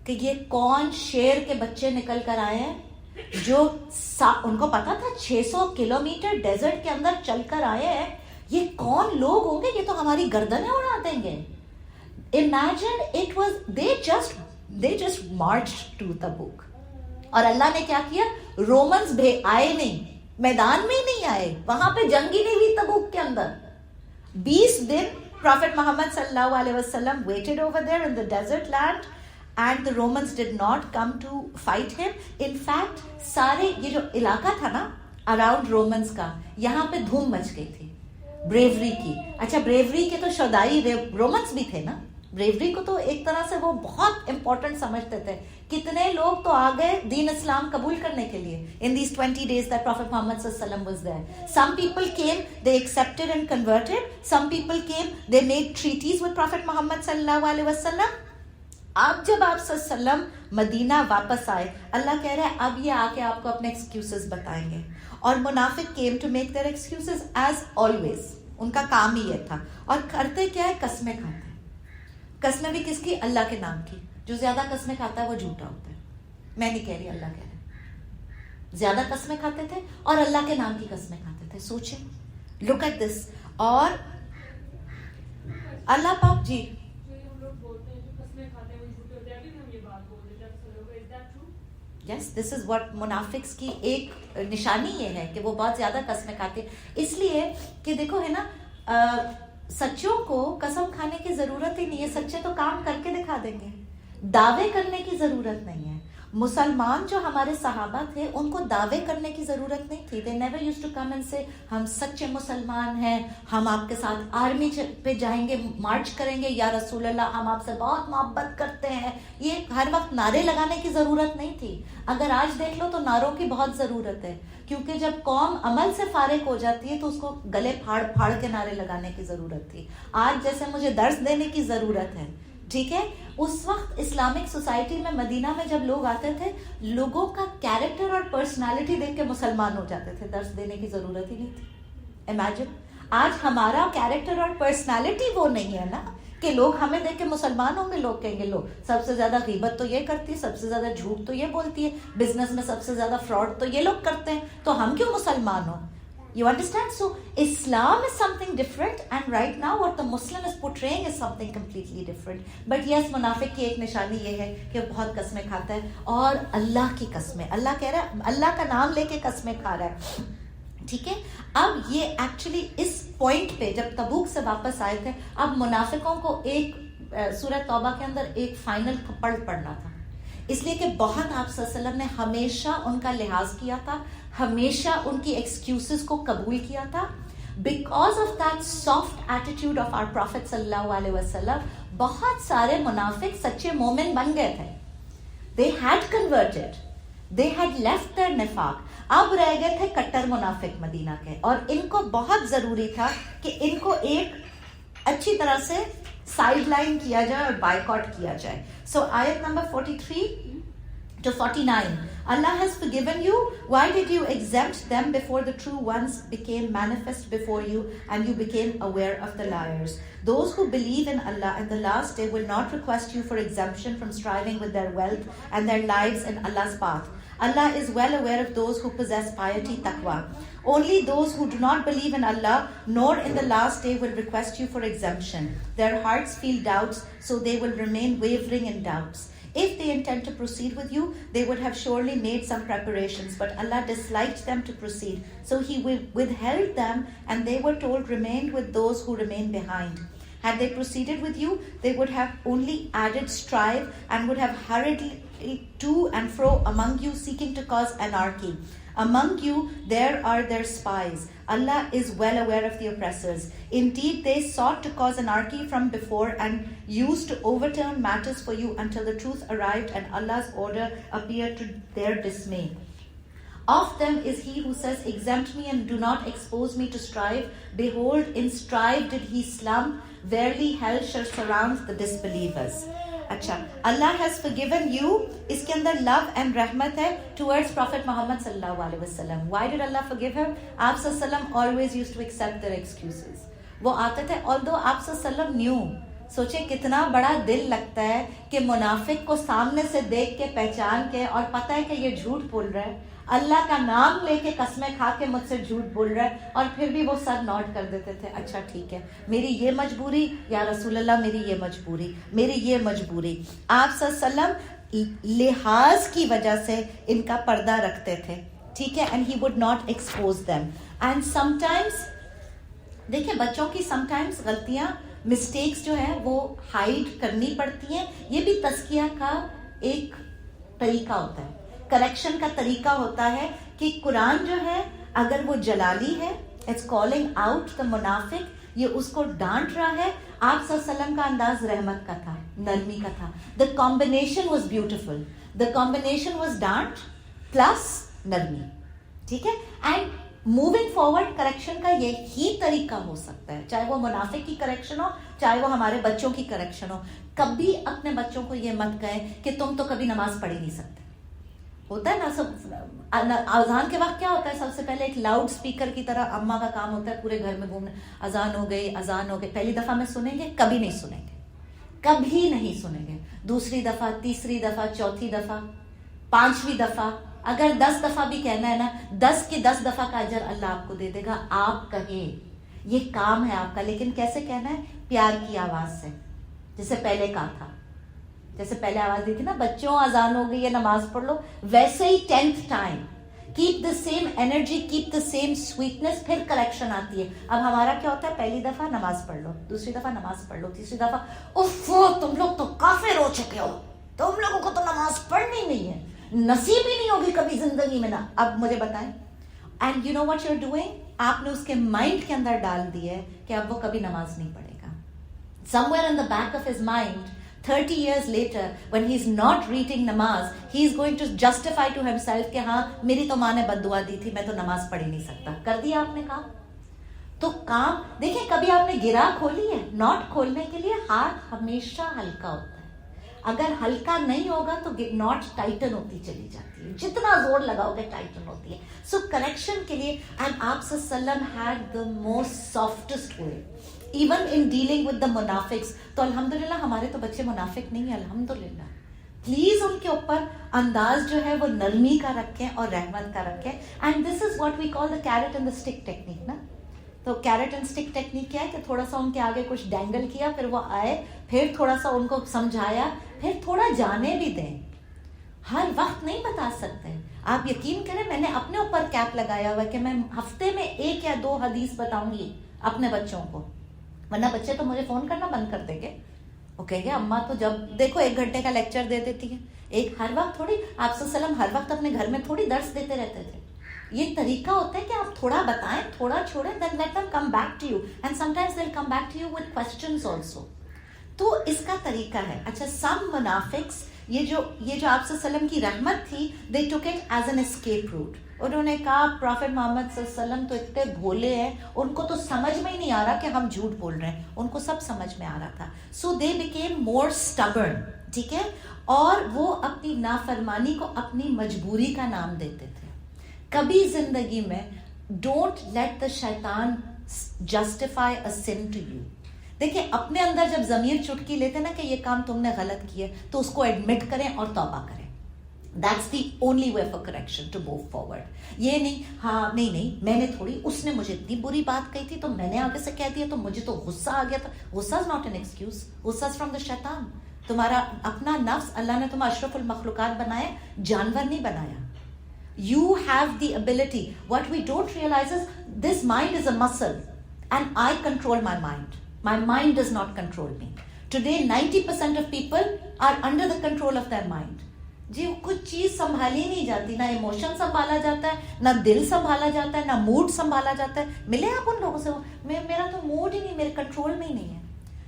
کہ یہ کون شیر کے بچے نکل کر آئے ہیں جو ان کو پتا تھا 600 کلومیٹر ڈیزرٹ کے اندر چل کر آئے ہیں, یہ کون لوگ ہوں گے, یہ تو ہماری گردنیں اڑا دیں گے. Imagine it was they just marched to Tabuk. اور اللہ نے کیا کیا, رومنز آئے نہیں, میدان میں ہی نہیں آئے, وہاں پہ جنگ ہی نہیں ہوئی تبوک کے اندر. 20 دن Prophet Muhammad sallallahu alaihi wasallam waited over there in the desert land and the Romans did not come to fight him. In fact, سارے یہ جو علاقہ تھا نا اراؤنڈ رومنز کا, یہاں پہ دھوم مچ گئی تھی بریوری کی. اچھا, بریوری کے تو شدائی رومنز بھی تھے نا, بریوری کو تو ایک طرح سے وہ بہت امپورٹنٹ سمجھتے تھے. کتنے لوگ تو آ گئے دین اسلام قبول کرنے کے لیے in these 20 days that Prophet Muhammad sallallahu alaihi wasallam was there. Some people came, they accepted and converted. Some people came, they made treaties with Prophet Muhammad sallallahu alaihi wasallam. اب جب آپ صلی اللہ علیہ وسلم مدینہ واپس آئے, اللہ کہہ رہا ہے اب یہ آ کے آپ کو اپنے ایکسکیوزز بتائیں گے. اور منافق came to make their excuses as always. ان کا کام ہی یہ تھا. اور کرتے کیا ہے, قسمیں کھاتے ہیں. قسمیں بھی کس کی, اللہ کے نام کی. جو زیادہ قسمیں کھاتا ہے وہ جھوٹا ہوتا ہے. میں نہیں کہہ رہی, اللہ کہہ رہے ہیں. زیادہ قسمیں کھاتے تھے اور اللہ کے نام کی قسمیں کھاتے تھے. سوچیں, لک ایٹ دس. اور اللہ پاک جی یس, دس از واٹ منافقس کی ایک نشانی یہ ہے کہ وہ بہت زیادہ قسمیں کھاتے ہیں. اس لیے کہ دیکھو ہے نا, سچوں کو قسم کھانے کی ضرورت ہی نہیں ہے. سچے تو کام کر کے دکھا دیں گے, دعوے کرنے کی ضرورت نہیں ہے. مسلمان جو ہمارے صحابہ تھے ان کو دعوے کرنے کی ضرورت نہیں تھی. They never used to come and say ہم سچے مسلمان ہیں, ہم آپ کے ساتھ آرمی پہ جائیں گے, مارچ کریں گے, یا رسول اللہ ہم آپ سے بہت محبت کرتے ہیں. یہ ہر وقت نعرے لگانے کی ضرورت نہیں تھی. اگر آج دیکھ لو تو نعروں کی بہت ضرورت ہے, کیونکہ جب قوم عمل سے فارغ ہو جاتی ہے تو اس کو گلے پھاڑ پھاڑ کے نعرے لگانے کی ضرورت تھی. آج جیسے مجھے درس دینے کی ضرورت ہے, ٹھیک ہے, اس وقت اسلامک سوسائٹی میں مدینہ میں جب لوگ آتے تھے, لوگوں کا کیریکٹر اور پرسنالٹی دیکھ کے مسلمان ہو جاتے تھے, درس دینے کی ضرورت ہی نہیں تھی. امیجن, آج ہمارا کیریکٹر اور پرسنالٹی وہ نہیں ہے نا کہ لوگ ہمیں دیکھ کے مسلمان ہوں گے. لوگ کہیں گے لو سب سے زیادہ غیبت تو یہ کرتی ہے, سب سے زیادہ جھوٹ تو یہ بولتی ہے, بزنس میں سب سے زیادہ فراڈ تو یہ لوگ کرتے ہیں, تو ہم کیوں مسلمان ہوں. You understand? So Islam is something different, and right now what the Muslim is portraying is something completely different. But yes, منافق کی ایک نشانی یہ ہے کہ وہ بہت قسمیں کھاتا ہے, اور اللہ کی قسمیں, اللہ کہہ رہا ہے, اللہ کا نام لے کے قسمیں کھا رہا ہے. ٹھیک ہے, اب یہ ایکچولی اس پوائنٹ پہ جب تبوک سے واپس آئے تھے, اب منافقوں کو ایک سورہ توبہ کے اندر ایک فائنل تھپڑ پڑنا تھا, اس لیے کہ بہت آپ صلی اللہ علیہ وسلم نے ہمیشہ ان کا لحاظ کیا تھا, ہمیشہ ان کی ایکسکیوزز کو قبول کیا تھا. Because of that soft attitude of our prophet صلی اللہ علیہ وسلم, بہت سارے منافق سچے مومن بن گئے تھے. They had converted, they had left their نفاق. اب رہ گئے تھے کٹر منافق مدینہ کے, اور ان کو بہت ضروری تھا کہ ان کو ایک اچھی طرح سے سائڈ لائن کیا جائے اور بائیکاٹ کیا جائے. سو آیت number 43 to 49. Allah has forgiven you. Why did you exempt them before the true ones became manifest before you and you became aware of the liars? Those who believe in Allah and the last day will not request you for exemption from striving with their wealth and their lives in Allah's path. Allah is well aware of those who possess piety, taqwa. Only those who do not believe in Allah nor in the last day will request you for exemption. Their hearts feel doubts, so they will remain wavering in doubts. If they intend to proceed with you, they would have surely made some preparations, but Allah disliked them to proceed. So He withheld them, and they were told, remain with those who remain behind. Had they proceeded with you, they would have only added strife and would have hurried to and fro among you, seeking to cause anarchy. Among you there are their spies. Allah is well aware of the oppressors. Indeed, they sought to cause anarchy from before and used to overturn matters for you until the truth arrived and Allah's order appeared to their dismay. Of them is he who says, exempt me and do not expose me to strife. Behold, in strife did he slump. Verily hell shall surround the disbelievers. اچھا, اللہ has forgiven you, اس کے اندر love and رحمت ہے towards Prophet Muhammad صلی اللہ علیہ وسلم. Why did Allah forgive him? آپ صلی اللہ علیہ وسلم always used to accept their excuses. وہ آتے تھے, although آپ صلی اللہ علیہ وسلم knew سوچیں کتنا بڑا دل لگتا ہے کہ منافق کو سامنے سے دیکھ کے پہچان کے اور پتہ ہے کہ یہ جھوٹ بول رہا ہے, اللہ کا نام لے کے قسمیں کھا کے مجھ سے جھوٹ بول رہا ہے, اور پھر بھی وہ سر نوٹ کر دیتے تھے, اچھا ٹھیک ہے میری یہ مجبوری, یا رسول اللہ میری یہ مجبوری, میری یہ مجبوری. آپ صلی اللہ علیہ وسلم لحاظ کی وجہ سے ان کا پردہ رکھتے تھے, ٹھیک ہے, and he would not expose them. And some times دیکھیں بچوں کی سم ٹائمس غلطیاں مسٹیکس جو ہے وہ ہائڈ کرنی پڑتی ہیں, یہ بھی تزکیہ کا ایک طریقہ ہوتا ہے, کریکشن کا طریقہ ہوتا ہے کہ قرآن جو ہے اگر وہ جلالی ہے, اٹس کالنگ آؤٹ دا منافق, یہ اس کو ڈانٹ رہا ہے. آپ صلی اللہ علیہ وسلم کا انداز رحمت کا تھا, نرمی کا تھا. The combination was beautiful, the combination was ڈانٹ پلس نرمی, ٹھیک ہے. اینڈ موونگ فارورڈ کریکشن کا یہی طریقہ ہو سکتا ہے, چاہے وہ منافق کی کریکشن ہو, چاہے وہ ہمارے بچوں کی کریکشن ہو. کبھی اپنے بچوں کو یہ مت کہیں کہ تم تو کبھی نماز پڑھ ہی نہیں سکتے. ہوتا ہے نا سب اذان کے وقت کیا ہوتا ہے, سب سے پہلے ایک لاؤڈ اسپیکر کی طرح اماں کا کام ہوتا ہے پورے گھر میں گھومنا, اذان ہو گئی, اذان ہو گئی. پہلی دفعہ میں سنیں گے, کبھی نہیں سنیں گے, کبھی نہیں سنیں گے. دوسری دفعہ, تیسری دفعہ, چوتھی دفعہ, پانچویں دفعہ, اگر 10 دفعہ بھی کہنا ہے نا, 10 کی 10 دفعہ کا اجر اللہ آپ کو دے دے گا. آپ کہیں, یہ کام ہے آپ کا, لیکن کیسے کہنا ہے؟ پیار کی آواز سے, جیسے پہلے کہا تھا, جیسے پہلے آواز دی تھی نا, بچوں اذان ہو گئی ہے نماز پڑھ لو, ویسے ہی 10th time keep the same energy, keep the same sweetness, پھر کریکشن آتی ہے. اب ہمارا کیا ہوتا ہے, پہلی دفعہ نماز پڑھ لو, دوسری دفعہ نماز پڑھ لو, تیسری دفعہ اف تم لوگ تو کافر ہو چکے ہو, تم لوگوں کو تو نماز پڑھنی نہیں ہے, نصیب ہی نہیں ہوگی کبھی زندگی میں نا. اب مجھے بتائیں, and you know what you are doing, آپ نے اس کے مائنڈ کے اندر ڈال دی ہے کہ اب وہ کبھی نماز نہیں پڑھے گا. somewhere in the back of his mind 30 years later when he's not reading namaz, he's going to justify to himself کہ ہاں میری تو ماں نے بد دعا دی تھی, میں تو نماز پڑھ ہی نہیں سکتا. کر دیا آپ نے کام. تو کام دیکھیں, کبھی آپ نے گرا کھولی ہے, ناٹ کھولنے کے لیے ہاتھ ہمیشہ ہلکا ہوتا ہے. اگر ہلکا نہیں ہوگا تو ناٹ ٹائٹن ہوتی چلی جاتی ہے, جتنا زور لگاؤ گے ٹائٹن ہوتی ہے. سو کریکشن کے لیے, اینڈ آپ صلی اللہ علیہ وسلم had the most softest way even in dealing with the munafiqs. تو الحمدللہ ہمارے تو بچے منافق نہیں ہیں, الحمدللہ. پلیز ان کے اوپر انداز جو ہے وہ نرمی کا رکھیں اور رحمت کا رکھیں. And this is what we call the carrot and the stick technique نا. تو کیرٹ اینڈ اسٹک ٹیکنیک کیا ہے کہ تھوڑا سا ان کے آگے کچھ ڈینگل کیا, پھر وہ آئے, پھر تھوڑا سا ان کو سمجھایا, پھر تھوڑا جانے بھی دیں. ہر وقت نہیں بتا سکتے. آپ یقین کریں, میں نے اپنے اوپر کیپ لگایا ہوا کہ میں ہفتے میں 1 یا 2 حدیث بتاؤں گی اپنے بچوں کو, ورنہ بچے تو مجھے فون کرنا بند کر دیں گے. وہ کہیں گے اماں تو جب دیکھو 1 گھنٹے کا لیکچر دے دیتی ہے, ایک ہر وقت تھوڑی, آپ صلی اللہ علیہ وسلم ہر وقت اپنے گھر میں تھوڑی درس دیتے رہتے تھے. یہ طریقہ ہوتا ہے کہ آپ تھوڑا بتائیں, تھوڑا چھوڑیں, then let them come back to you, and sometimes they'll come back to you with questions also. تو اس کا طریقہ ہے. اچھا, some munafiqs, یہ جو آپ صلی اللہ علیہ وسلم کی رحمت تھی, they took it as an escape route. انہوں نے کہا پروفیٹ محمد صلی اللہ علیہ وسلم تو اتنے بھولے ہیں, ان کو تو سمجھ میں ہی نہیں آ رہا کہ ہم جھوٹ بول رہے ہیں, ان کو سب سمجھ میں آ رہا تھا. سو دے بیکیم مور اسٹبرن, ٹھیک ہے, اور وہ اپنی نافرمانی کو اپنی مجبوری کا نام دیتے تھے. کبھی زندگی میں ڈونٹ لیٹ دا شیطان justify a sin to you. دیکھیں, اپنے اندر جب ضمیر چٹکی لیتے نا کہ یہ کام تم نے غلط کیا, تو اس کو ایڈمٹ کریں اور توبہ کریں. That's the only way for correction to move forward. یہ نہیں, ہاں نہیں میں نے تھوڑی, اس نے مجھے اتنی بری بات کہی تھی تو میں نے آگے سے کہہ دیا تو مجھے تو غصہ آ گیا تھا. غصہ is not an excuse. غصہ is from the shaitan. تمہارا اپنا نفس, اللہ نے تمہیں اشرف المخلوقات بنایا, جانور نہیں بنایا. You have the ability. What we don't realize is this mind is a muscle and I control my mind. My mind does not control me. Today 90% of people are under the control of their mind. جی کچھ چیز سنبھالی نہیں جاتی, نہ ایموشن سنبھالا جاتا ہے, نہ دل سنبھالا جاتا ہے, نہ موڈ سنبھالا جاتا ہے. ملے آپ ان لوگوں سے, میرا تو موڈ ہی نہیں, میرے کنٹرول میں ہی نہیں ہے.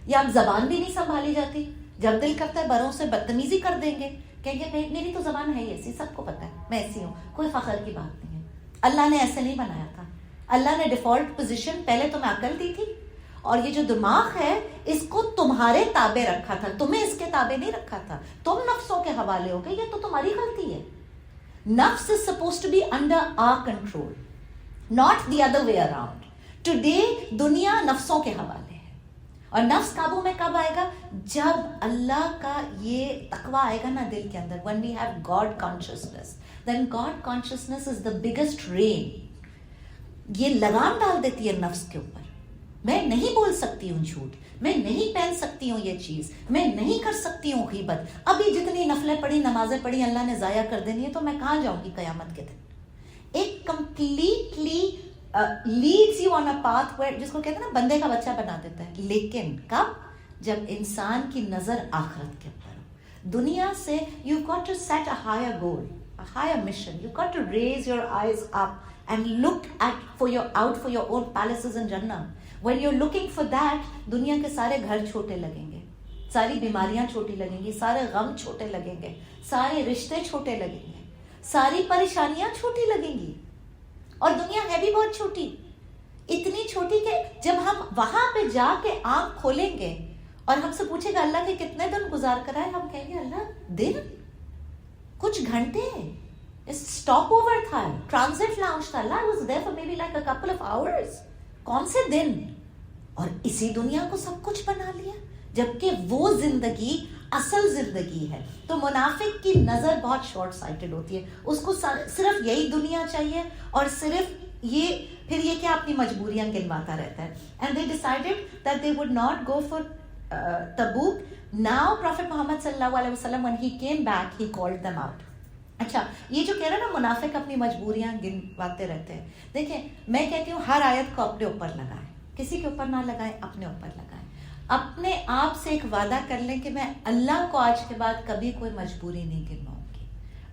یا آپ زبان بھی نہیں سنبھالی جاتی, جب دل کرتا ہے بڑوں سے بدتمیزی کر دیں گے, کہیں گے میری تو زبان ہے ایسی, سب کو پتا ہے میں ایسی ہوں, کوئی فخر کی بات نہیں ہے. اللہ نے ایسے نہیں بنایا تھا. اللہ نے ڈیفالٹ پوزیشن پہلے تمہیں عقل دی تھی, اور یہ جو دماغ ہے اس کو تمہارے تابع رکھا تھا, تمہیں اس کے تابع نہیں رکھا تھا. تم نفسوں کے حوالے ہو گئے, یہ تو تمہاری غلطی ہے. نفس is supposed to be under our control, not the other way around. Today دنیا نفسوں کے حوالے ہے, اور نفس قابو میں کب آئے گا؟ جب اللہ کا یہ تقویٰ آئے گا نا دل کے اندر, when we have God consciousness, then God consciousness is the biggest rain. یہ لگام ڈال دیتی ہے نفس کے اوپر. میں نہیں بول سکتی ہوں جھوٹ, میں نہیں پہن سکتی ہوں یہ چیز, میں نہیں کر سکتی ہوں غیبت. ابھی جتنی نفلیں پڑھی, نمازیں پڑھی, اللہ نے ضائع کر دینی ہے, تو میں کہاں جاؤں گی قیامت کے دن. ایک completely leads you on a path where, جس کو کہتے ہیں نا بندے کا بچہ بنا دیتا ہے. لیکن کب؟ جب انسان کی نظر آخرت کے اوپر ہو. دنیا سے you got to set a higher goal, a higher mission. You got to raise your eyes up and look at for your own palaces in Jannah. When you're looking for that, دنیا کے سارے گھر چھوٹے لگیں گے, ساری بیماریاں چھوٹی لگیں گی, سارے غم چھوٹے لگیں گے, سارے رشتے چھوٹے لگیں گے, ساری پریشانیاں چھوٹی لگیں گی. اور دنیا ہے بھی بہت چھوٹی, اتنی چھوٹی کہ جب ہم وہاں پہ جا کے آنکھ کھولیں گے اور ہم سے پوچھے گا اللہ کے کتنے دن گزار کر آئے, ہم کہیں گے اللہ دن, کچھ گھنٹے, اسٹاپ اوور تھا, ٹرانزٹ لاؤنج تھا, Allah was there for me be like a couple of hours. کون سے دن؟ اور اسی دنیا کو سب کچھ بنا لیا, جبکہ وہ زندگی اصل زندگی ہے. تو منافق کی نظر بہت شارٹ سائٹڈ ہوتی ہے, اس کو صرف یہی دنیا چاہیے اور صرف یہ, پھر یہ کیا اپنی مجبوریاں گنواتا رہتا ہے. And they decided that they would not go for Tabuk. Now Prophet Muhammad صلی اللہ علیہ وسلم when he came back he called them out. اچھا, یہ جو کہہ رہے ہیں نا منافق اپنی مجبوریاں گنواتے رہتے ہیں, دیکھیں میں کہتی ہوں ہر آیت کو اپنے اوپر لگائیں, کسی کے اوپر نہ لگائیں, اپنے اوپر لگائیں. اپنے آپ سے ایک وعدہ کر لیں کہ میں اللہ کو آج کے بعد کبھی کوئی مجبوری نہیں گنواؤں گی.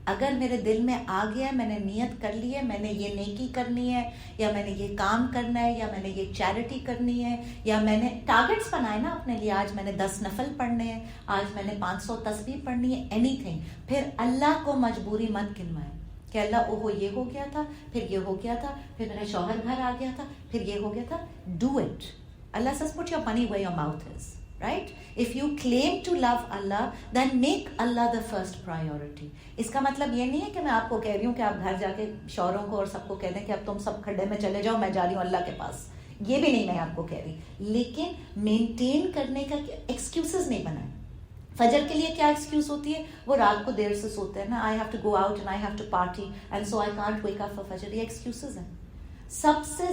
اگر میرے دل میں آ گیا, میں نے نیت کر لی ہے, میں نے یہ نیکی کرنی ہے, یا میں نے یہ کام کرنا ہے, یا میں نے یہ چیریٹی کرنی ہے, یا میں نے ٹارگٹس بنائے نا اپنے لیے, آج میں نے 10 نفل پڑھنے ہیں, آج میں نے 500 تسبیح پڑھنی ہے, اینی تھنگ. پھر اللہ کو مجبوری مت گنوائیں کہ اللہ اوہو یہ ہو گیا تھا, پھر یہ ہو گیا تھا, پھر میرا شوہر گھر آ گیا تھا, پھر یہ ہو گیا تھا. Do it. Allah says put your money where your mouth is, right? If you claim to love Allah, then make Allah the first priority. اس کا مطلب یہ نہیں ہے کہ میں آپ کو کہہ رہی ہوں کہ آپ گھر جا کے شوہروں کو اور سب کو کہہ دیں کہ اب تم سب کھڈے میں چلے جاؤ, میں جا رہی ہوں اللہ کے پاس. یہ بھی نہیں میں آپ کو کہہ رہی, لیکن مینٹین کرنے کا ایکسکیوزز نہیں بنائیں. فجر کے لیے کیا ایکسکیوز ہوتی ہے؟ وہ رات کو دیر سے سوتے ہیں نا, I have to go out and I have to party and so I can't wake up for فجر. یہ ایکسکیوزز ہیں. سب سے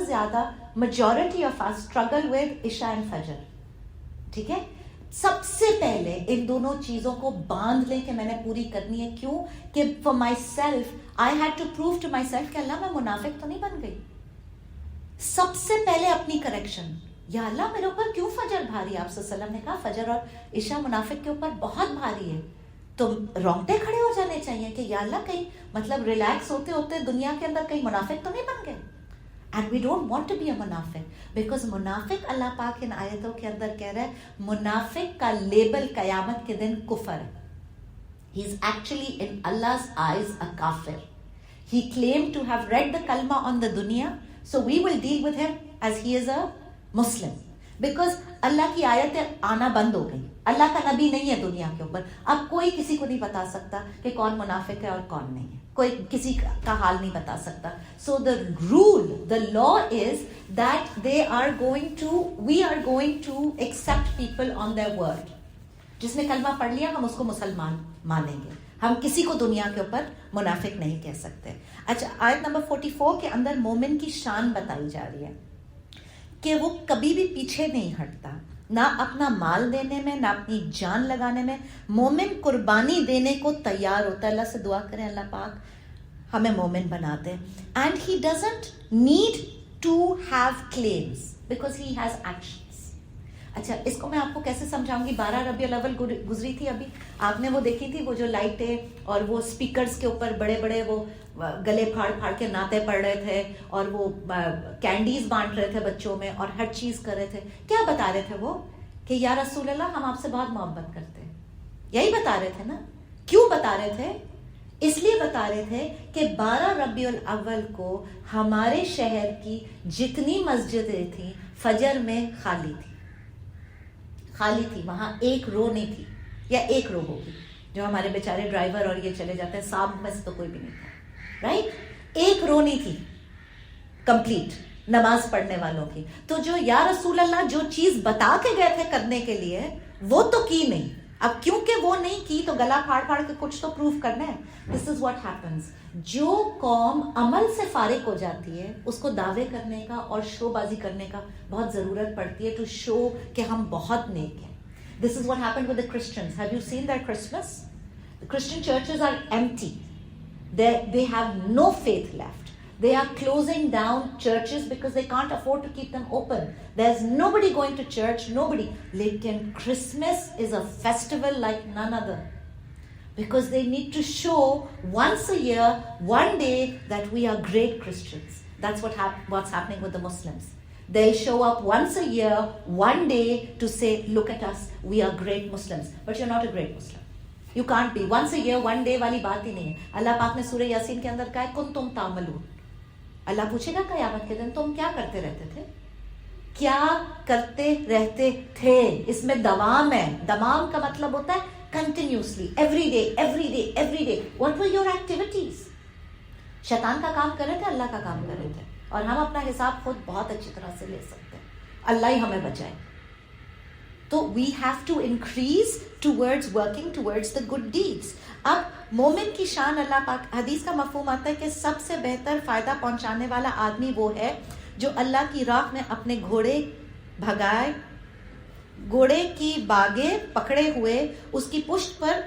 زیادہ majority of us struggle with عشاء and فجر. ٹھیک ہے, سب سے پہلے ان دونوں چیزوں کو باندھ لیں کہ میں نے پوری کرنی ہے. کیوں کہ for myself I had to prove to myself کہ اللہ میں منافق تو نہیں بن گئی. سب سے پہلے اپنی کریکشن, یا اللہ میرے اوپر کیوں فجر بھاری. آپ صلی اللہ علیہ وسلم نے کہا فجر اور عشاء منافق کے اوپر بہت بھاری ہے. تو رونگٹے کھڑے ہو جانے چاہیے کہ یا اللہ کہیں مطلب ریلیکس ہوتے ہوتے دنیا کے اندر کہیں منافق تو نہیں بن گئے. And we don't want to be a منافق, بیکاز منافق اللہ پاک ان آیتوں کے اندر کہہ رہا ہے منافق کا لیبل قیامت کے دن کفر ہے. He is actually in Allah's eyes a kafir. He claimed to have read the kalma on the dunya, so we will deal with him as he is a Muslim. Because اللہ کی آیتیں آنا بند ہو گئی. اللہ کا نبی نہیں ہے دنیا کے اوپر, اب کوئی کسی کو نہیں بتا سکتا کہ کون منافق ہے اور کون نہیں ہے, کوئی کسی کا حال نہیں بتا سکتا. سو the rule, the law is that we are going to accept people on their word. جس نے کلمہ پڑھ لیا ہم اس کو مسلمان مانیں گے, ہم کسی کو دنیا کے اوپر منافق نہیں کہہ سکتے. اچھا, آیت نمبر 44 کے اندر مومن کی شان بتائی جا رہی ہے کہ وہ کبھی بھی پیچھے نہیں ہٹتا, نہ اپنا مال دینے میں, نہ اپنی جان لگانے میں. مومن قربانی دینے کو تیار ہوتا ہے. اللہ سے دعا کریں اللہ پاک ہمیں مومن بنا دے. And he doesn't need to have claims because he has actions. اچھا, اس کو میں آپ کو کیسے سمجھاؤں گی. 12 ربیع الاول گزری تھی ابھی, آپ نے وہ دیکھی تھی, وہ جو لائٹیں اور وہ اسپیکرز کے اوپر بڑے بڑے وہ گلے پھاڑ پھاڑ کے نعتیں پڑھ رہے تھے, اور وہ کینڈیز بانٹ رہے تھے بچوں میں, اور ہر چیز کر رہے تھے. کیا بتا رہے تھے وہ کہ یا رسول اللہ ہم آپ سے بہت محبت کرتے ہیں. یہی بتا رہے تھے نا. کیوں بتا رہے تھے؟ اس لیے بتا رہے تھے کہ 12 ربیع الاول کو ہمارے شہر کی جتنی مسجدیں تھیں فجر میں خالی تھی, وہاں ایک رو نہیں تھی, یا ایک رو ہوگی جو ہمارے بیچارے ڈرائیور اور یہ چلے جاتے ہیں, صاحب میں سے تو کوئی بھی نہیں تھا, رائٹ. ایک رو نہیں تھی کمپلیٹ. نماز پڑھنے والوں کی. تو جو یا رسول اللہ جو چیز بتا کے گئے تھے کرنے کے لیے وہ تو کی نہیں. اب کیونکہ وہ نہیں کی تو گلا پھاڑ پھاڑ کے کچھ تو پروف کرنا ہے. This is what happens. جو قوم عمل سے فارغ ہو جاتی ہے اس کو دعوے کرنے کا اور شو بازی کرنے کا بہت ضرورت پڑتی ہے ٹو شو کہ ہم بہت نیک ہیں. This is what happened with the Christians. Have you seen their Christmas? The Christian churches are empty. They have no faith left. They are closing down churches because they can't afford to keep them open. There's nobody going to church, nobody. Lekin Christmas is a festival like none other. Because they need to show once a year, one day, that we are great Christians. That's what's happening with the Muslims. They'll show up once a year, one day, to say, look at us, we are great Muslims. But you're not a great Muslim. You can't be. Once a year, one day والی بات ہی نہیں ہے. اللہ پاک نے سورہ یاسین کے اندر کہا ہے کنتم تعملون. اللہ پوچھے گا قیامت کے دن تم کیا کرتے رہتے تھے؟ کیا کرتے رہتے تھے؟ اس میں دوام ہے. دوام کا مطلب ہوتا ہے continuously, every day, every day, every day. What were your activities? شیطان کا کام کر رہے تھے, اللہ کا کام کر رہے تھے. اور ہم اپنا حساب خود بہت اچھی طرح سے لے سکتے ہیں. اللہ ہی ہمیں بچائے. تو we have to increase towards working towards the good deeds. اب مومن کی شان اللہ پاک, حدیث کا مفہوم آتا ہے کہ سب سے بہتر فائدہ پہنچانے والا آدمی وہ ہے جو اللہ کی راہ میں اپنے گھوڑے بھگائے, گھوڑے کی باگیں پکڑے ہوئے اس کی پشت پر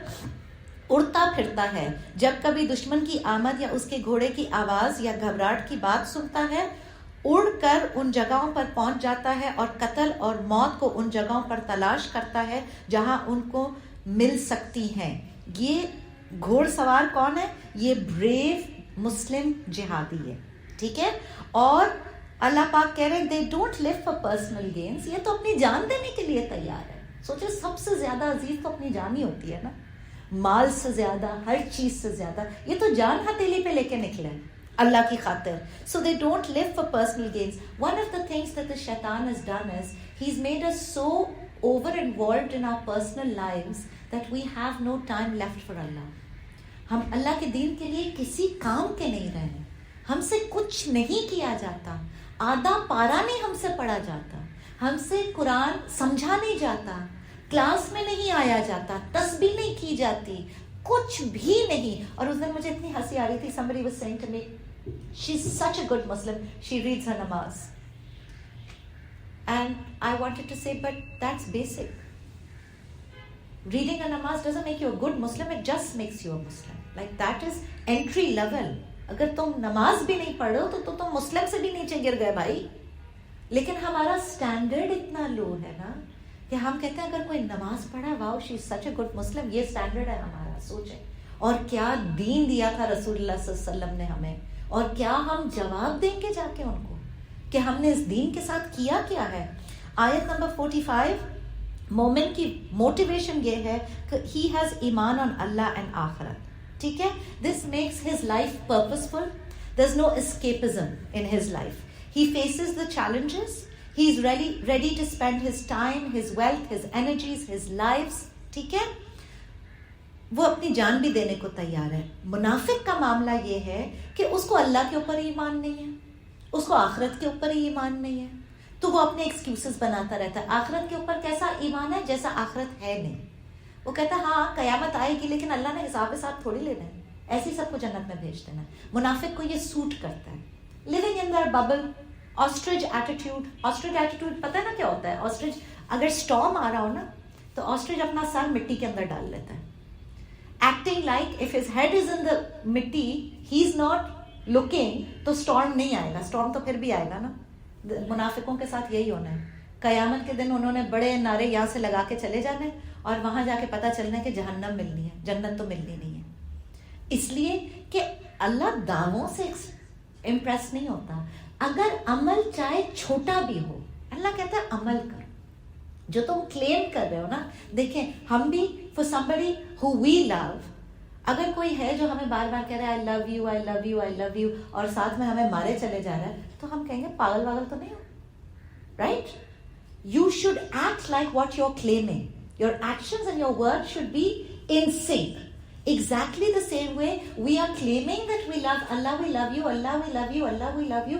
اڑتا پھرتا ہے. جب کبھی دشمن کی آمد یا اس کے گھوڑے کی آواز یا گھبراہٹ کی بات سنتا ہے, اڑ کر ان جگہوں پر پہنچ جاتا ہے اور قتل اور موت کو ان جگہوں پر تلاش کرتا ہے جہاں ان کو مل سکتی ہیں. یہ گھوڑ سوار کون ہے؟ یہ بریو مسلم جہادی ہے. ٹھیک ہے. اور اللہ پاک کہہ رہے ہیں they don't live for personal gains. یہ تو اپنی جان دینے کے لیے تیار ہے. سوچے سب سے زیادہ عزیز تو اپنی جان ہی ہوتی ہے نا, مال سے زیادہ, ہر چیز سے زیادہ. یہ تو جان ہتھیلی پہ لے کے نکلے اللہ کی خاطر. So they don't live for personal gains. One of the things that the shaitan has done is he's made us so over involved in our personal lives that we have no time left for Allah. ہم اللہ کے دین کے لیے کسی کام کے نہیں رہے. ہم سے کچھ نہیں کیا جاتا, آدھا پارا نہیں ہم سے پڑھا جاتا, ہم سے قرآن سمجھا نہیں جاتا, کلاس میں نہیں آیا جاتا, تسبیح نہیں کی جاتی, کچھ بھی نہیں. اور اس دن مجھے اتنی ہنسی آ رہی تھی. somebody was saying to me, she's such a good Muslim, she reads her namaz. And I wanted to say, but that's basic. Reading a namaz doesn't make you a good Muslim, it just makes you a Muslim. Like that is entry level. اگر تم نماز بھی نہیں پڑھو تو تم مسلم سے بھی نیچے گر گئے بھائی. لیکن ہمارا سٹینڈرڈ اتنا لو ہے نا کہ ہم کہتے ہیں اگر کوئی نماز پڑھا, واؤ شی از سچ اے گڈ مسلم. یہ سٹینڈرڈ ہے ہمارا. سوچیں اور کیا دین دیا تھا رسول اللہ صلی اللہ علیہ وسلم نے ہمیں, اور کیا ہم جواب دیں گے جا کے ان کو کہ ہم نے اس دین کے ساتھ کیا کیا ہے. آیت نمبر 45, مومن کی موٹیویشن یہ ہے کہ ہی ہیز ایمان آن اللہ اینڈ آخرت. ٹھیک ہے. This makes his life purposeful. There is no escapism in his life. He faces the challenges. He is ready to spend his time, his wealth, his energies, his lives. ٹھیک ہے. وہ اپنی جان بھی دینے کو تیار ہے. منافق کا معاملہ یہ ہے کہ اس کو اللہ کے اوپر ایمان نہیں ہے, اس کو آخرت کے اوپر ہی ایمان نہیں ہے, تو وہ اپنے ایکسکیوزز بناتا رہتا ہے. آخرت کے اوپر کیسا ایمان ہے؟ جیسا آخرت ہے نہیں. وہ کہتا ہے ہاں قیامت آئے گی لیکن اللہ نے حساب حساب تھوڑی لینا ہے, ایسے ہی سب کو جنت میں بھیج دینا ہے. منافق کو یہ سوٹ کرتا ہے. living in their bubble, ostrich attitude. ostrich attitude پتہ ہے نا کیا ہوتا ہے؟ ostrich اگر storm آ رہا ہو نا تو ostrich اپنا سر مٹی کے اندر ڈال لیتا ہے, acting like if his head is in the مٹی, he's not looking, تو storm نہیں آئے گا. storm تو پھر بھی آئے گا نا. منافقوں کے ساتھ یہی ہونا ہے. قیامت کے دن انہوں نے بڑے نعرے یہاں سے لگا کے چلے جانے اور وہاں جا کے پتہ چلنا ہے کہ جہنم ملنی ہے, جنت تو ملنی نہیں ہے. اس لیے کہ اللہ دعووں سے امپریس نہیں ہوتا. اگر عمل چاہے چھوٹا بھی ہو, اللہ کہتا ہے عمل کرو. جو تم کلیم کر رہے ہو نا, دیکھیں ہم بھی for somebody who we love, اگر کوئی ہے جو ہمیں بار بار کہہ رہا ہے I love you, I love you, I love you, اور ساتھ میں ہمیں مارے چلے جا رہا ہے, تو ہم کہیں گے پاگل واگل تو نہیں ہو. Right? You should act like what you're claiming. Your actions and your words should be in sync. Exactly the same way we are claiming that we love Allah, we love you, Allah, we love you, Allah, we love you,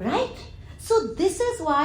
Right? So this is why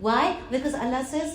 Why? Because Allah says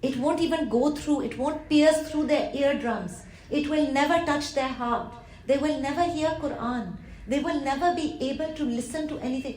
It won't even go through, it won't pierce through their eardrums, it will never touch their heart, they will never hear Quran, they will never be able to listen to anything.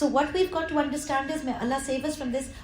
So what we've got to understand is, may Allah save us from this.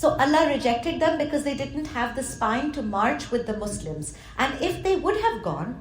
so Allah rejected them because they didn't have the spine to march with the Muslims, and if they would have gone,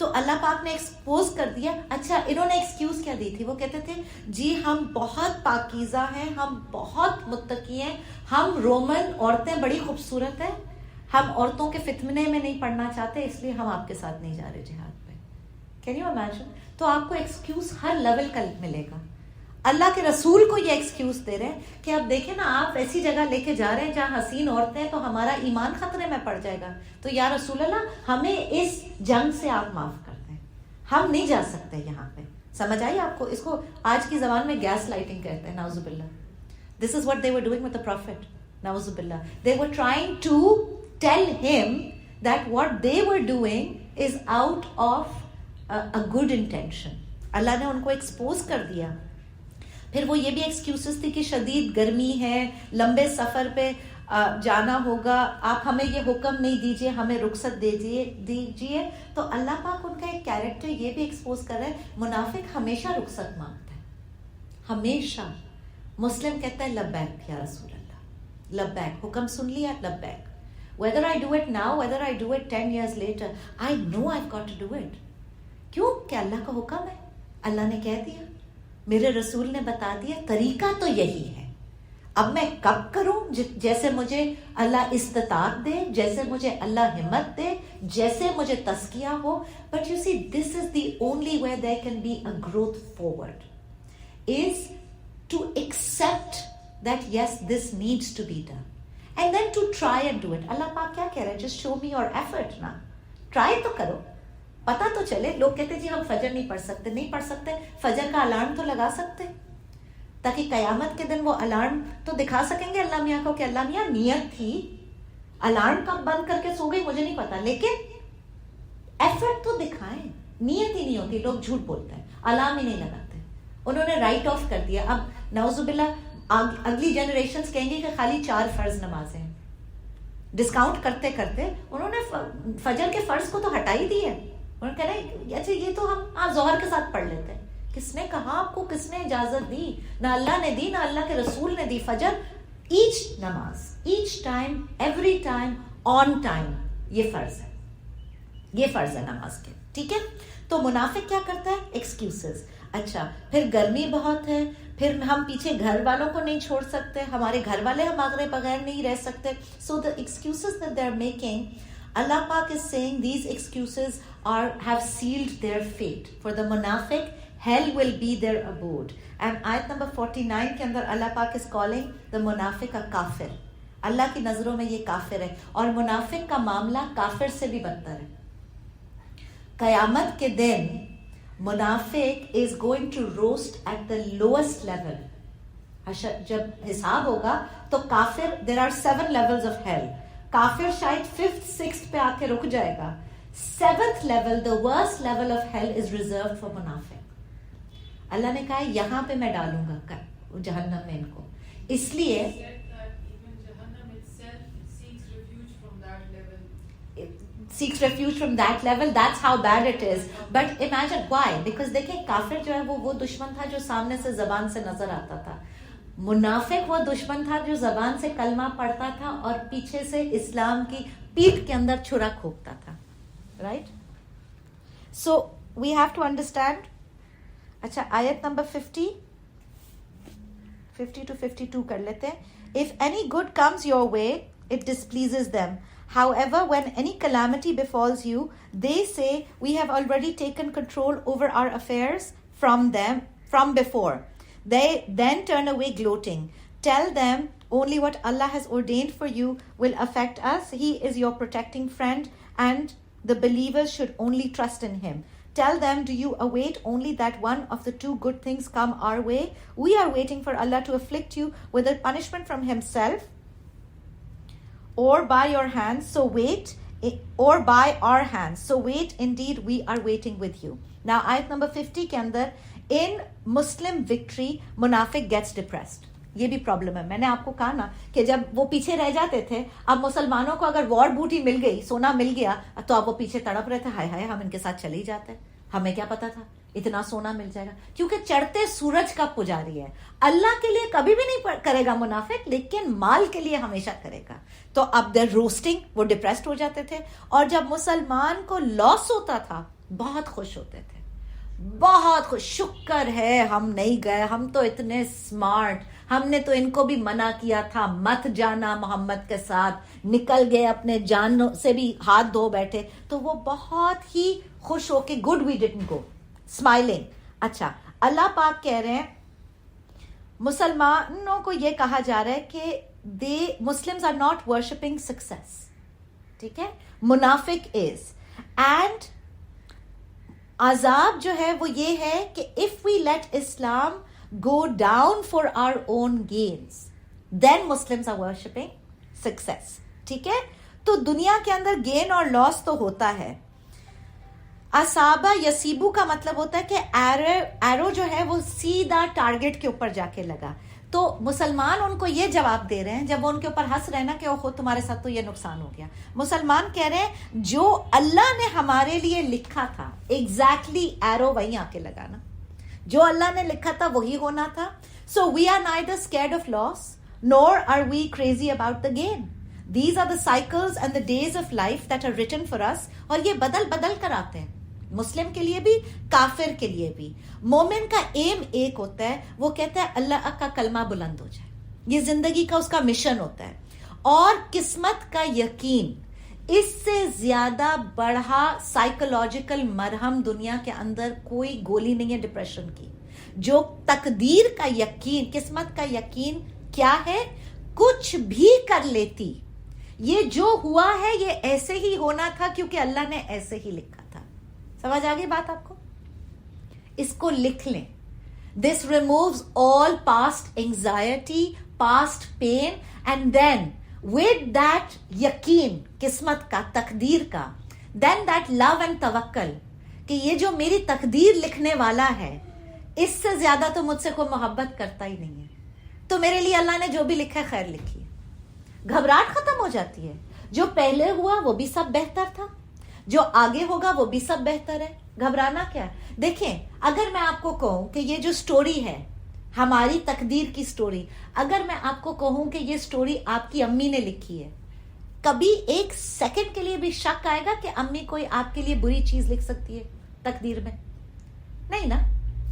تو اللہ پاک نے ایکسپوز کر دیا. اچھا انہوں نے ایکسکیوز کیا دی تھی؟ وہ کہتے تھے جی ہم بہت پاکیزہ ہیں, ہم بہت متقی ہیں, ہم رومن عورتیں بڑی خوبصورت ہیں, ہم عورتوں کے فتنے میں نہیں پڑنا چاہتے, اس لیے ہم آپ کے ساتھ نہیں جا رہے جہاد پہ. Can you imagine? تو آپ کو ایکسکیوز ہر لیول کا ملے گا. اللہ کے رسول کو یہ ایکسکیوز دے رہے ہیں کہ اب دیکھیں نا آپ ایسی جگہ لے کے جا رہے ہیں جہاں حسین عورتیں ہیں, تو ہمارا ایمان خطرے میں پڑ جائے گا, تو یا رسول اللہ ہمیں اس جنگ سے آپ معاف کر دیں, ہم نہیں جا سکتے یہاں پہ. سمجھ آئی آپ کو؟ اس کو آج کی زبان میں گیس لائٹنگ کہتے ہیں, نعوذ باللہ. This is what they are doing with the prophet, نعوذ باللہ. They are trying to tell him that what they are doing is out of a good intention. Allah نے ان کو ایکسپوز کر دیا. پھر وہ یہ بھی ایکسکیوزز تھی کہ شدید گرمی ہے, لمبے سفر پہ جانا ہوگا, آپ ہمیں یہ حکم نہیں دیجیے, ہمیں رخصت دیجیے. تو اللہ پاک ان کا ایک کیریکٹر یہ بھی ایکسپوز کر رہا ہے, منافق ہمیشہ رخصت مانگتا ہے, ہمیشہ. مسلم کہتا ہے لبیک یا رسول اللہ, لبیک, حکم سن لیا, لبیک. whether I do it now, whether I do it 10 years later, I know I've got to do it. کیوں کہ اللہ کا حکم ہے, اللہ نے کہہ دیا, میرے رسول نے بتا دیا, طریقہ تو یہی ہے. اب میں کب کروں جیسے مجھے اللہ استطاعت دے, جیسے مجھے اللہ ہمت دے, جیسے مجھے تزکیہ ہو. But you see this is the only way there can be a growth forward, is to accept that yes this needs to be done and then to try and do it. Allah پاک کیا کہہ رہے ہیں؟ Just show me your effort نا, ٹرائی تو کرو, پتا تو چلے. لوگ کہتے جی ہم فجر نہیں پڑھ سکتے. نہیں پڑھ سکتے, فجر کا الارم تو لگا سکتے, تاکہ قیامت کے دن وہ الارم تو دکھا سکیں گے اللہ میاں کو کہ اللہ میاں نیت تھی, الارم کب بند کر کے سو گئی مجھے نہیں پتا, لیکن ایفرٹ تو دکھائیں. نیت ہی نہیں ہوتی, لوگ جھوٹ بولتے ہیں, الارم ہی نہیں لگاتے. انہوں نے رائٹ آف کر دیا. اب نعوذ باللہ اگلی جنریشنز کہیں گی کہ خالی 4 فرض نمازیں. ڈسکاؤنٹ کرتے کرتے انہوں نے فجر کے فرض کو تو ہٹا ہی دی ہے. انہوں نے کہنا اچھا یہ تو ہم ظہر کے ساتھ پڑھ لیتے ہیں. کس نے کہا آپ کو, کس نے اجازت دی؟ نہ اللہ نے دی, نہ اللہ کے رسول نے دی. فجر ایچ نماز, each time, every time, on time, یہ فرض ہے, یہ فرض ہے نماز کے. ٹھیک ہے. تو منافق کیا کرتا ہے؟ ایکسکیوزز. اچھا پھر گرمی بہت ہے, پھر ہم پیچھے گھر والوں کو نہیں چھوڑ سکتے, ہمارے گھر والے ہمارے بغیر نہیں رہ سکتے. سو the excuses that they are making, Allah Pak is saying these excuses have sealed their fate. For the munafiq, hell will be their abode. And ayat number 49 کے اندر Allah Pak is calling the munafiq a kafir. اللہ کی نظروں میں یہ کافر ہے, اور منافق کا معاملہ کافر سے بھی بدتر ہے. قیامت کے دن منافق is going to roast at the lowest level. جب حساب ہوگا تو کافر, there are 7 levels of hell. کافر شاید 5th 6th پہ آ کے رک جائے گا. 7th level, the worst level of hell is reserved for منافق. اللہ نے کہا یہاں پہ میں ڈالوں گا جہنم میں ان کو. اس لیے seeks refuge from that level. That's how bad it is. But imagine why? Because دیکھیں کافر جو ہے وہ دشمن تھا جو سامنے سے زبان سے نظر آتا تھا. منافق وہ دشمن تھا جو زبان سے کلمہ پڑھتا تھا اور پیچھے سے اسلام کی پیٹھ کے اندر چھرا کھوپتا تھا. Right? So we have to understand. اچھا آیت نمبر 50 to 52 کر لیتے ہیں. If any good comes your way, it displeases them. However, when any calamity befalls you, they say, we have already taken control over our affairs from before. They then turn away gloating. Tell them, only what Allah has ordained for you will affect us. He is your protecting friend, and the believers should only trust in Him. Tell them, do you await only that one of the 2 good things come our way? We are waiting for Allah to afflict you with a punishment from Himself, or by your hands, so wait, or by our hands, so wait, indeed we are waiting with you. Now ayat number 50 کے اندر, in Muslim victory منافق gets depressed. یہ بھی پرابلم ہے. میں نے آپ کو کہا نا کہ جب وہ پیچھے رہ جاتے تھے, اب مسلمانوں کو اگر وار بوٹی مل گئی, سونا مل گیا, تو اب وہ پیچھے تڑپ رہے تھے, ہائے ہائے ہم ان کے ساتھ چلے ہی جاتے, ہمیں کیا پتا تھا اتنا سونا مل جائے گا. کیونکہ چڑھتے سورج کا پجاری ہے. اللہ کے لیے کبھی بھی نہیں کرے گا منافق, لیکن مال کے لیے ہمیشہ کرے گا. تو اب دیر روسٹنگ, وہ ڈپریسڈ ہو جاتے تھے. اور جب مسلمان کو لاس ہوتا تھا بہت خوش ہوتے تھے, بہت خوش, شکر ہے ہم نہیں گئے, ہم تو اتنے اسمارٹ, ہم نے تو ان کو بھی منع کیا تھا مت جانا محمد کے ساتھ, نکل گئے اپنے جانوں سے بھی ہاتھ دھو بیٹھے. تو وہ بہت ہی خوش ہو کے good we didn't go, smiling. اچھا, اللہ پاک کہہ رہے ہیں مسلمانوں کو یہ کہا جا رہا ہے کہ Muslims are not worshipping success, ٹھیک ہے, منافق از. اینڈ عذاب جو ہے وہ یہ ہے کہ if we let Islam go down for our own gains, then Muslims are worshipping success. ٹھیک ہے, تو دنیا کے اندر گین اور لاس تو ہوتا ہے. اصابہ یسیبو کا مطلب ہوتا ہے کہ ایرو جو ہے وہ سیدھا ٹارگٹ کے اوپر جا کے لگا. تو مسلمان ان کو یہ جواب دے رہے ہیں جب وہ ان کے اوپر ہنس رہے نا کہ خود تمہارے ساتھ تو یہ نقصان ہو گیا. مسلمان کہہ رہے ہیں جو اللہ نے ہمارے لیے لکھا تھا ایگزیکٹلی ایرو وہیں آ کے لگانا, جو اللہ نے لکھا تھا وہی ہونا تھا. So we are neither scared of loss nor are we crazy about the gain. These are the cycles and the days of life that are written for us, اور یہ بدل بدل کر آتے ہیں, مسلم کے لیے بھی کافر کے لیے بھی. مومن کا ایم ایک ہوتا ہے, وہ کہتا ہے اللہ کا کلمہ بلند ہو جائے, یہ زندگی کا اس کا مشن ہوتا ہے. اور قسمت کا یقین, اس سے زیادہ بڑا سائیکولوجیکل مرہم دنیا کے اندر کوئی گولی نہیں ہے ڈپریشن کی. جو تقدیر کا یقین, قسمت کا یقین کیا ہے, کچھ بھی کر لیتی, یہ جو ہوا ہے یہ ایسے ہی ہونا تھا کیونکہ اللہ نے ایسے ہی لکھا تھا. سمجھ آ گئی بات آپ کو؟ اس کو لکھ لیں. This removes all past anxiety, past pain, and then with that یقین قسمت کا, تقدیر کا, دین دیٹ لو اینڈ توکل کہ یہ جو میری تقدیر لکھنے والا ہے اس سے زیادہ تو مجھ سے کوئی محبت کرتا ہی نہیں ہے, تو میرے لیے اللہ نے جو بھی لکھا ہے خیر لکھی ہے. گھبراہٹ ختم ہو جاتی ہے. جو پہلے ہوا وہ بھی سب بہتر تھا, جو آگے ہوگا وہ بھی سب بہتر ہے. گھبرانا کیا ہے؟ دیکھیں, اگر میں آپ کو کہوں کہ یہ جو سٹوری ہے ہماری تقدیر کی سٹوری, اگر میں آپ کو کہوں کہ یہ سٹوری آپ کی امی نے لکھی ہے, کبھی ایک سیکنڈ کے لیے بھی شک آئے گا کہ امی کوئی آپ کے لیے بری چیز لکھ سکتی ہے تقدیر میں؟ نہیں نا,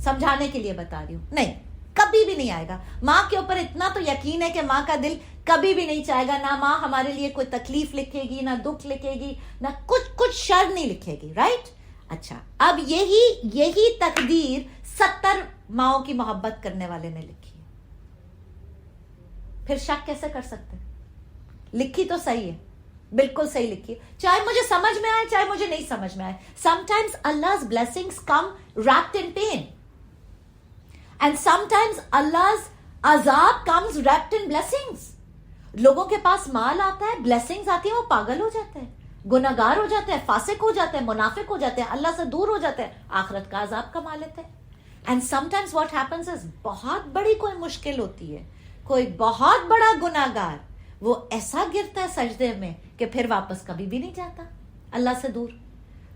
سمجھانے کے لیے بتا رہی ہوں, نہیں, کبھی بھی نہیں آئے گا. ماں کے اوپر اتنا تو یقین ہے کہ ماں کا دل کبھی بھی نہیں چاہے گا, نہ ماں ہمارے لیے کوئی تکلیف لکھے گی, نہ دکھ لکھے گی, نہ کچھ شر نہیں لکھے گی, رائٹ؟ اچھا, اب یہی تقدیر 70 ماؤں کی محبت کرنے والے نے لکھی ہے. پھر شک کیسے کر سکتے؟ لکھی تو صحیح ہے, بالکل صحیح لکھی ہے, چاہے مجھے سمجھ میں آئے چاہے مجھے نہیں سمجھ میں آئے. Sometimes Allah's blessings come wrapped in pain. And sometimes Allah's azab comes wrapped in blessings. لوگوں کے پاس مال آتا ہے, blessings آتی ہیں, وہ پاگل ہو جاتے ہیں, گناہگار ہو جاتے ہیں, فاسق ہو جاتے ہیں, منافق ہو جاتے ہیں, اللہ سے دور ہو جاتے ہیں, آخرت کا عذاب کما لیتے ہیں. And sometimes what happens is بہت بڑی کوئی مشکل ہوتی ہے, کوئی بہت بڑا گناہگار, وہ ایسا گرتا ہے سجدے میں کہ پھر واپس کبھی بھی نہیں جاتا اللہ سے دور.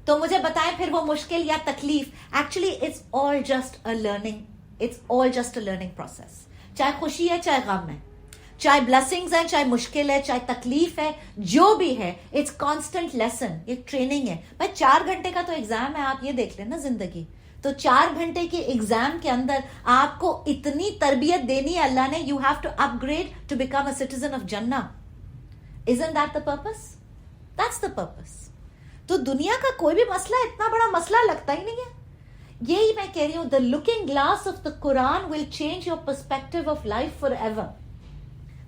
تو مجھے بتائیں پھر وہ مشکل یا تکلیف, actually it's all just a learning, it's all just a learning process. چاہے خوشی ہے چاہے غم ہے, چاہے بلیسنگز ہیں چاہے مشکل ہے چاہے تکلیف ہے, جو بھی ہے اٹس کانسٹنٹ لیسن, ایک ٹریننگ ہے. بھائی 4 گھنٹے کا تو ایگزام ہے, آپ یہ دیکھ لیں نا زندگی, تو 4 گھنٹے کے ایگزام کے اندر آپ کو اتنی تربیت دینی ہے اللہ نے, you have to upgrade to become a citizen of جنہ. Isn't that the purpose? That's the purpose. تو دنیا کا کوئی بھی مسئلہ اتنا بڑا مسئلہ لگتا ہی نہیں ہے. یہی میں کہہ رہی ہوں, the looking glass of the Quran will change your perspective of life forever.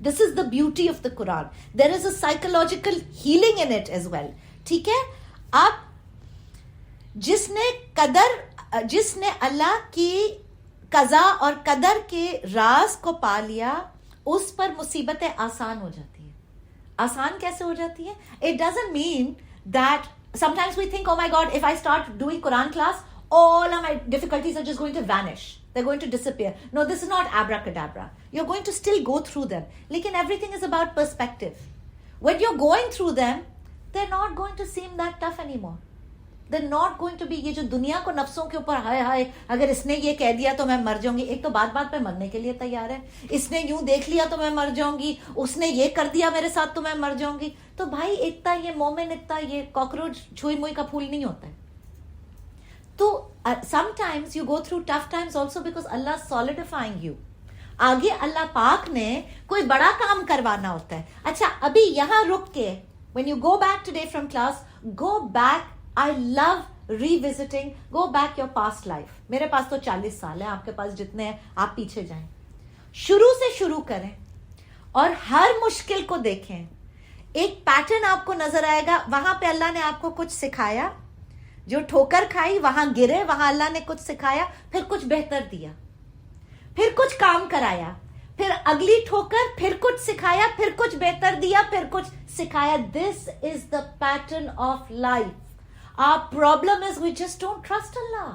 This is the beauty of the Quran. There is a psychological healing in it as well. ٹھیک ہے, اب جس نے اللہ کی قضا اور قدر کے راز کو پا لیا, اس پر مصیبتیں آسان ہو جاتی ہیں. آسان کیسے ہو جاتی ہے؟ It doesn't mean that sometimes we think, oh my God, if I start doing Quran class, all of my difficulties are just going to vanish. They're going to disappear. No, this is not abracadabra. You're going to still go through them. Lekin everything is about perspective. When you're going through them, they're not going to seem that tough anymore. They're not going to be, یہ جو دنیا کو نفسوں کے اوپر ہائے ہائے اگر اس نے یہ کہہ دیا تو میں مر جاؤں گی. ایک تو بات پہ مرنے کے لیے تیار ہے, اس نے یوں دیکھ لیا تو میں مر جاؤں گی, اس نے یہ کر دیا میرے ساتھ تو میں مر جاؤں گی. تو بھائی اتنا یہ مومن, اتنا یہ کاکروچ چھوئی موئی کا پھول نہیں ہوتا ہے. تو sometimes you go through tough times also because Allah is solidifying you. آگے اللہ پاک نے کوئی بڑا کام کروانا ہوتا ہے. اچھا ابھی یہاں رک کے when you go back today from class, go back. I love revisiting. Go back your past life. میرے پاس تو 40 سال ہے, آپ کے پاس جتنے ہیں آپ پیچھے جائیں, شروع سے شروع کریں اور ہر مشکل کو دیکھیں. ایک پیٹرن آپ کو نظر آئے گا. وہاں پہ اللہ نے آپ کو کچھ سکھایا, جو ٹھوکر کھائی وہاں گرے, وہاں اللہ نے کچھ سکھایا, پھر کچھ بہتر دیا, پھر کچھ کام کرایا, پھر اگلی ٹھوکر, پھر کچھ سکھایا, پھر کچھ بہتر دیا, پھر کچھ سکھایا. This is the pattern of life. Our problem is we just don't trust Allah.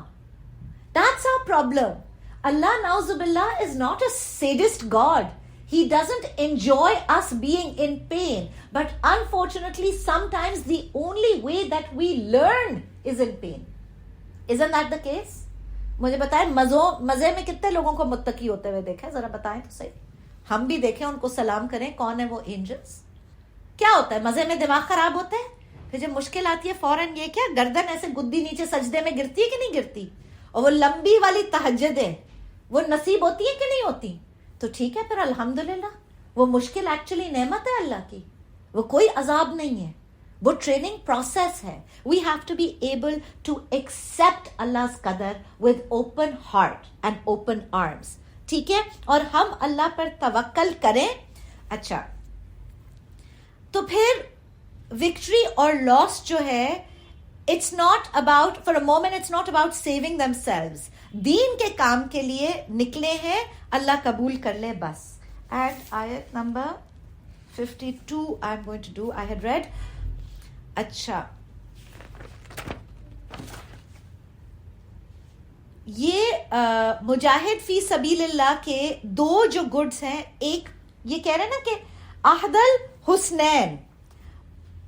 That's our problem. Allah, na'uzubillah, is not a sadist God. He doesn't enjoy us being in pain. But unfortunately, sometimes the only way that we learn is in pain. Isn't that the case? مجھے بتائیں مزے میں کتنے لوگوں کو متقی ہوتے ہوئے دیکھیں, ذرا بتائیں تو صحیح. ہم بھی دیکھیں, ان کو سلام کریں. کون ہے وہ اینجلس؟ کیا ہوتا ہے مزے میں؟ دماغ خراب ہوتا ہے. پھر جب مشکل آتی ہے فوراً یہ کیا, گردن ایسے گدی نیچے سجدے میں گرتی ہے کہ نہیں گرتی؟ اور وہ لمبی والی تہجدیں وہ نصیب ہوتی ہے کہ نہیں ہوتی؟ تو ٹھیک ہے, پھر الحمدللہ وہ مشکل ایکچولی نعمت ہے اللہ کی, وہ کوئی عذاب نہیں ہے, وہ ٹریننگ پروسیس ہے. We have to be able to accept Allah قدر with open heart and open arms. ٹھیک ہے, اور ہم اللہ پر توکل کریں. اچھا تو پھر وکٹری اور لاس جو ہے, it's not about, for a moment it's not about saving themselves. دین کے کام کے لیے نکلے ہیں, اللہ قبول کر لے بس. اینڈ آیت number 52 I am going to do. I had read. اچھا یہ مجاہد فی سبیل اللہ کے دو جو گڈس ہیں, ایک یہ کہہ رہے ہیں نا کہ عہد الحسنین,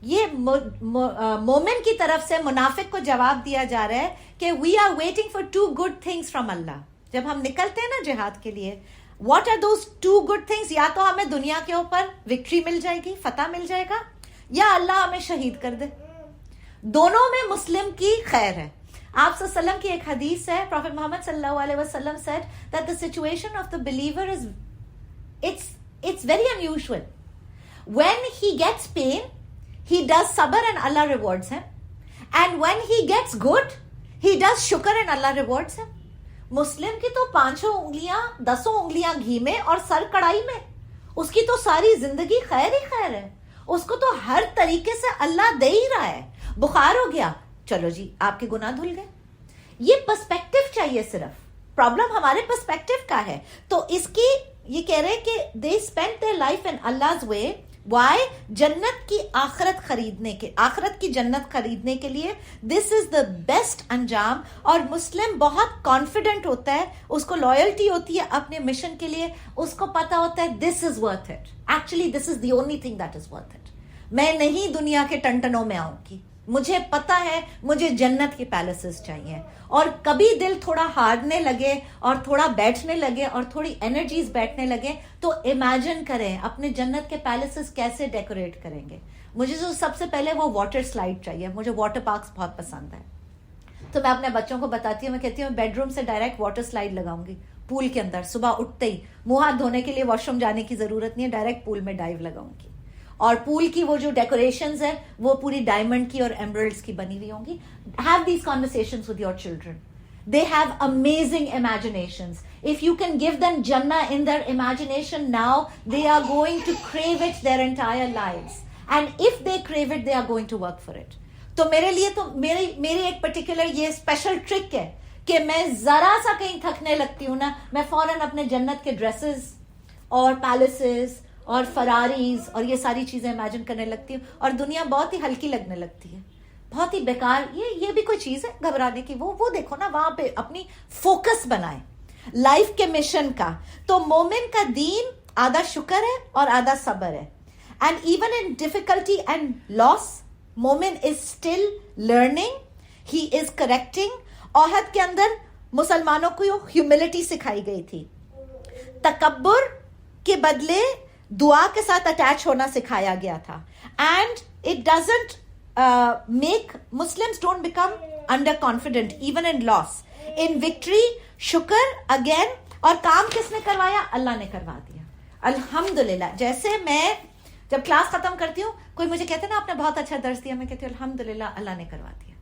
یہ مومن کی طرف سے منافق کو جواب دیا جا رہا ہے کہ we are waiting for 2 good things from Allah. جب ہم نکلتے ہیں نا جہاد کے لیے, what are those 2 good things؟ یا تو ہمیں دنیا کے اوپر وکٹری مل جائے گی, فتح مل جائے گا, یا اللہ ہمیں شہید کر دے. دونوں میں مسلم کی خیر ہے. آپ صلی اللہ علیہ وسلم کی ایک حدیث ہے, پروفیٹ محمد صلی اللہ علیہ وسلم said that the situation of the believer is it's very unusual. When he gets pain, he does sabr and Allah rewards him. And when he gets good, he does shukr and Allah rewards him. مسلم کی تو 5 انگلیاں 10 انگلیاں گھی میں اور سر کڑائی میں, اس کی تو ساری زندگی خیر ہی خیر ہے, اس کو تو ہر طریقے سے اللہ دے ہی رہا ہے. بخار ہو گیا, چلو جی آپ کے گناہ دھل گئے. یہ پرسپیکٹو چاہیے, صرف پرابلم ہمارے پرسپیکٹو کا ہے. تو اس کی یہ کہہ رہے کہ they spend their life in Allah's way. Why? جنت کی آخرت خریدنے کے, آخرت کی جنت خریدنے کے لیے. دس از دا بیسٹ انجام. اور مسلم بہت کانفیڈنٹ ہوتا ہے, اس کو لائلٹی ہوتی ہے اپنے مشن کے لیے, اس کو پتا ہوتا ہے this is worth it. Actually this is the only thing that is worth it. میں نہیں دنیا کے ٹنٹنوں میں آؤں گی, مجھے پتا ہے مجھے جنت کے پیلسز چاہیے. اور کبھی دل تھوڑا ہارنے لگے اور تھوڑا بیٹھنے لگے اور تھوڑی انرجیز بیٹھنے لگے, تو امیجن کریں اپنے جنت کے پیلسز کیسے ڈیکوریٹ کریں گے. مجھے جو سب سے پہلے وہ واٹر سلائڈ چاہیے, مجھے واٹر پارکس بہت پسند ہے. تو میں اپنے بچوں کو بتاتی ہوں, میں کہتی ہوں بیڈ روم سے ڈائریکٹ واٹر سلائڈ لگاؤں گی پول کے اندر, صبح اٹھتے ہی منہ ہاتھ دھونے کے لیے واش روم جانے کی ضرورت نہیں ہے, ڈائریکٹ پول میں ڈائیو لگاؤں گی. اور پول کی وہ جو ڈیکوریشنز ہیں وہ پوری ڈائمنڈ کی اور ایمرلڈز کی بنی ہوئی ہوں گی. Have these conversations with your children. They have amazing imaginations. If you can give them Jannah in their imagination now, they are going to crave it their entire lives. And if they crave it, they are going to work for it. تو میرے لیے تو میری ایک پرٹیکولر یہ اسپیشل ٹرک ہے کہ میں ذرا سا کہیں تھکنے لگتی ہوں نا, میں فوراً اپنے جنت کے ڈریسز اور پیلسز اور فراریز اور یہ ساری چیزیں امیجن کرنے لگتی ہوں, اور دنیا بہت ہی ہلکی لگنے لگتی ہے, بہت ہی بیکار. یہ بھی کوئی چیز ہے گھبرانے کی؟ وہ دیکھو نا, وہاں پہ اپنی فوکس بنائیں لائف کے مشن کا. تو مومن کا دین آدھا شکر ہے اور آدھا صبر ہے. And even in difficulty and loss, مومن is still learning, he is correcting. احد کے اندر مسلمانوں کو ہیوملٹی سکھائی گئی تھی, تکبر کے بدلے دعا کے ساتھ اٹیچ ہونا سکھایا گیا تھا. And it doesn't make Muslims don't become under confident even in loss. In victory, shukr again. اور کام کس نے کروایا؟ اللہ نے کروا دیا. الحمدللہ. جیسے میں جب کلاس ختم کرتی ہوں, کوئی مجھے کہتے ہیں نا آپ نے بہت اچھا درس دیا, میں کہتی ہوں الحمدللہ اللہ نے کروا دیا.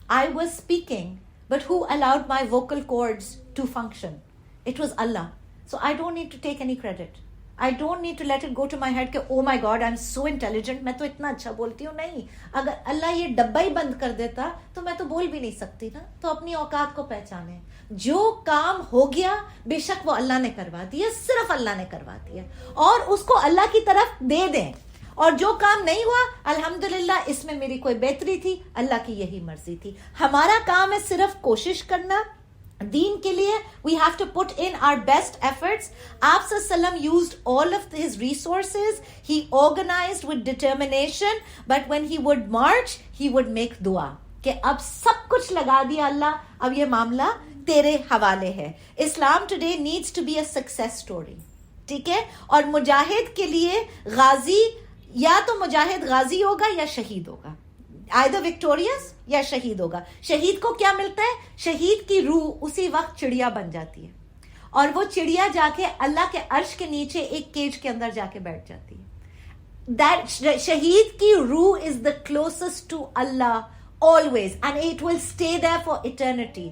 I was speaking, but who allowed my vocal cords to function? It was Allah. So I don't need to take any credit. I don't need to let it go to my head کہ oh my God I'm so intelligent, میں تو اتنا اچھا بولتی ہوں. نہیں, اگر اللہ یہ ڈبہ ہی بند کر دیتا تو میں تو بول بھی نہیں سکتی نا. تو اپنی اوقات کو پہچانے. جو کام ہو گیا بے شک وہ اللہ نے کروا دیا, صرف اللہ نے کروا دیا, اور اس کو اللہ کی طرف دے دیں. اور جو کام نہیں ہوا الحمدللہ اس میں میری کوئی بہتری تھی, اللہ کی یہی مرضی تھی. ہمارا کام ہے صرف کوشش کرنا دین کے لیے. we have to put in our best efforts. آپ صلی اللہ علیہ وسلم used all of his resources. He organized with determination, but when he would march he would make dua کہ اب سب کچھ لگا دیا اللہ, اب یہ معاملہ تیرے حوالے ہے. اسلام today needs to be a success story. ٹھیک ہے. اور مجاہد کے لیے غازی, یا تو مجاہد غازی ہوگا یا شہید ہوگا, either victorious یا شہید ہوگا. شہید کو کیا ملتا ہے؟ شہید کی روح اسی وقت چڑیا بن جاتی ہے, اور وہ چڑیا جا کے اللہ کے عرش کے نیچے ایک کیج کے اندر جا کے بیٹھ جاتی ہے. That شہید کی روح is the closest to Allah always, and it will stay there for eternity.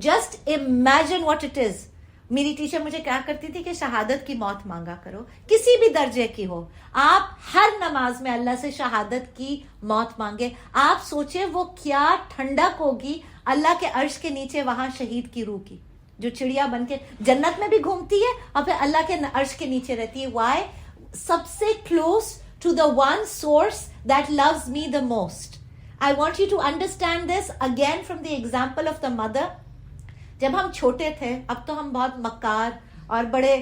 Just imagine what it is. میری ٹیچر مجھے کیا کرتی تھی کہ شہادت کی موت مانگا کرو, کسی بھی درجے کی ہو. آپ ہر نماز میں اللہ سے شہادت کی موت مانگے. آپ سوچیں وہ کیا ٹھنڈک ہوگی اللہ کے عرش کے نیچے وہاں شہید کی روح کی, جو چڑیا بن کے جنت میں بھی گھومتی ہے اور پھر اللہ کے عرش کے نیچے رہتی ہے. وائی؟ سب سے close to the one source that loves me the most. I want you to understand this again from the example of the mother. جب ہم چھوٹے تھے, اب تو ہم بہت مکار اور بڑے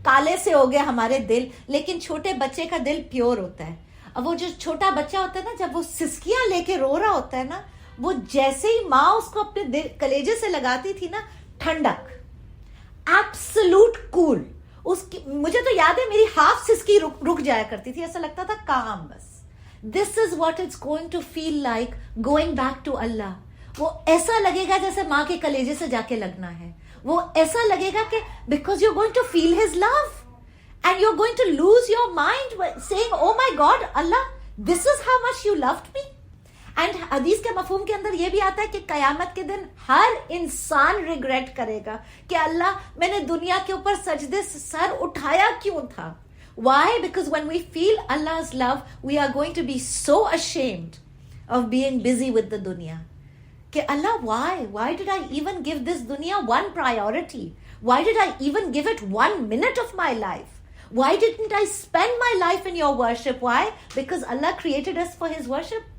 کالے سے ہو گئے ہمارے دل, لیکن چھوٹے بچے کا دل پیور ہوتا ہے. اب وہ جو چھوٹا بچہ ہوتا ہے نا, جب وہ سسکیاں لے کے رو رہا ہوتا ہے نا, وہ جیسے ہی ماں اس کو اپنے کلیجے سے لگاتی تھی نا, ٹھنڈک, ایبسلوٹ کول. مجھے تو یاد ہے میری ہاف سسکی رک جایا کرتی تھی, ایسا لگتا تھا کام بس. This is what it's going to feel like going back to Allah. وہ ایسا لگے گا جیسے ماں کے کلیجے سے جا کے لگنا ہے. وہ ایسا لگے گا کہ because you're going to feel His love and you're going to lose your mind saying oh my God Allah, this is how much you loved me. And حدیث کے مفہوم کے اندر یہ بھی آتا ہے کہ قیامت کے دن ہر انسان ریگریٹ کرے گا کہ اللہ میں نے دنیا کے اوپر سجدے سے سر اٹھایا کیوں تھا. Why? Because when we feel Allah's love, we are going to be so ashamed of being busy with the dunya. Ke Allah, why? Why did I even give this dunya one priority? Why did I even give it 1 minute of my life? Why didn't I spend my life in your worship? Why? Because Allah created us for His worship.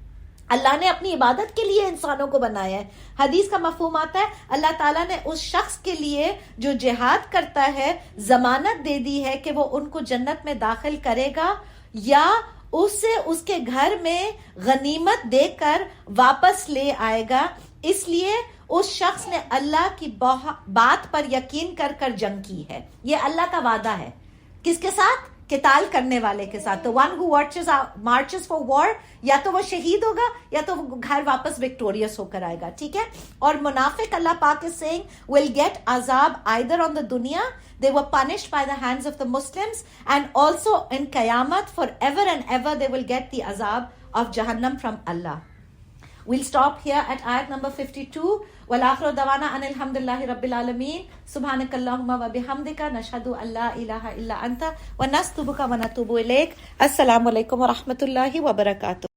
اللہ نے اپنی عبادت کے لیے انسانوں کو بنایا ہے. حدیث کا مفہوم آتا ہے اللہ تعالیٰ نے اس شخص کے لیے جو جہاد کرتا ہے ضمانت دے دی ہے کہ وہ ان کو جنت میں داخل کرے گا یا اسے اس کے گھر میں غنیمت دے کر واپس لے آئے گا. اس لیے اس شخص نے اللہ کی بات پر یقین کر کر جنگ کی ہے. یہ اللہ کا وعدہ ہے. کس کے ساتھ؟ قتال کرنے والے کے ساتھ. تو one who marches for war, یا تو وہ شہید ہوگا یا تو وہ گھر واپس وکٹوریس ہو کر آئے گا. ٹھیک ہے. اور منافق اللہ پاک is saying will get azab either on the dunya, they were punished by the hands of the Muslims, and also in Qayamat forever and ever they will get the azab of Jahannam from Allah. We'll stop here at ayat number 52. وَالْآخِرُ دَعْوَانَا أَنِ الْحَمْدُ لِلَّهِ رَبِّ الْعَالَمِينَ سُبْحَانَكَ اللَّهُمَّ وَبِحَمْدِكَ نَشْهَدُ أَن لَّا إِلَٰهَ إِلَّا أَنتَ وَنَسْتُغْفِرُكَ وَنَتُوبُ إِلَيْكَ. السلام علیکم ورحمۃ اللہ وبرکاتہ.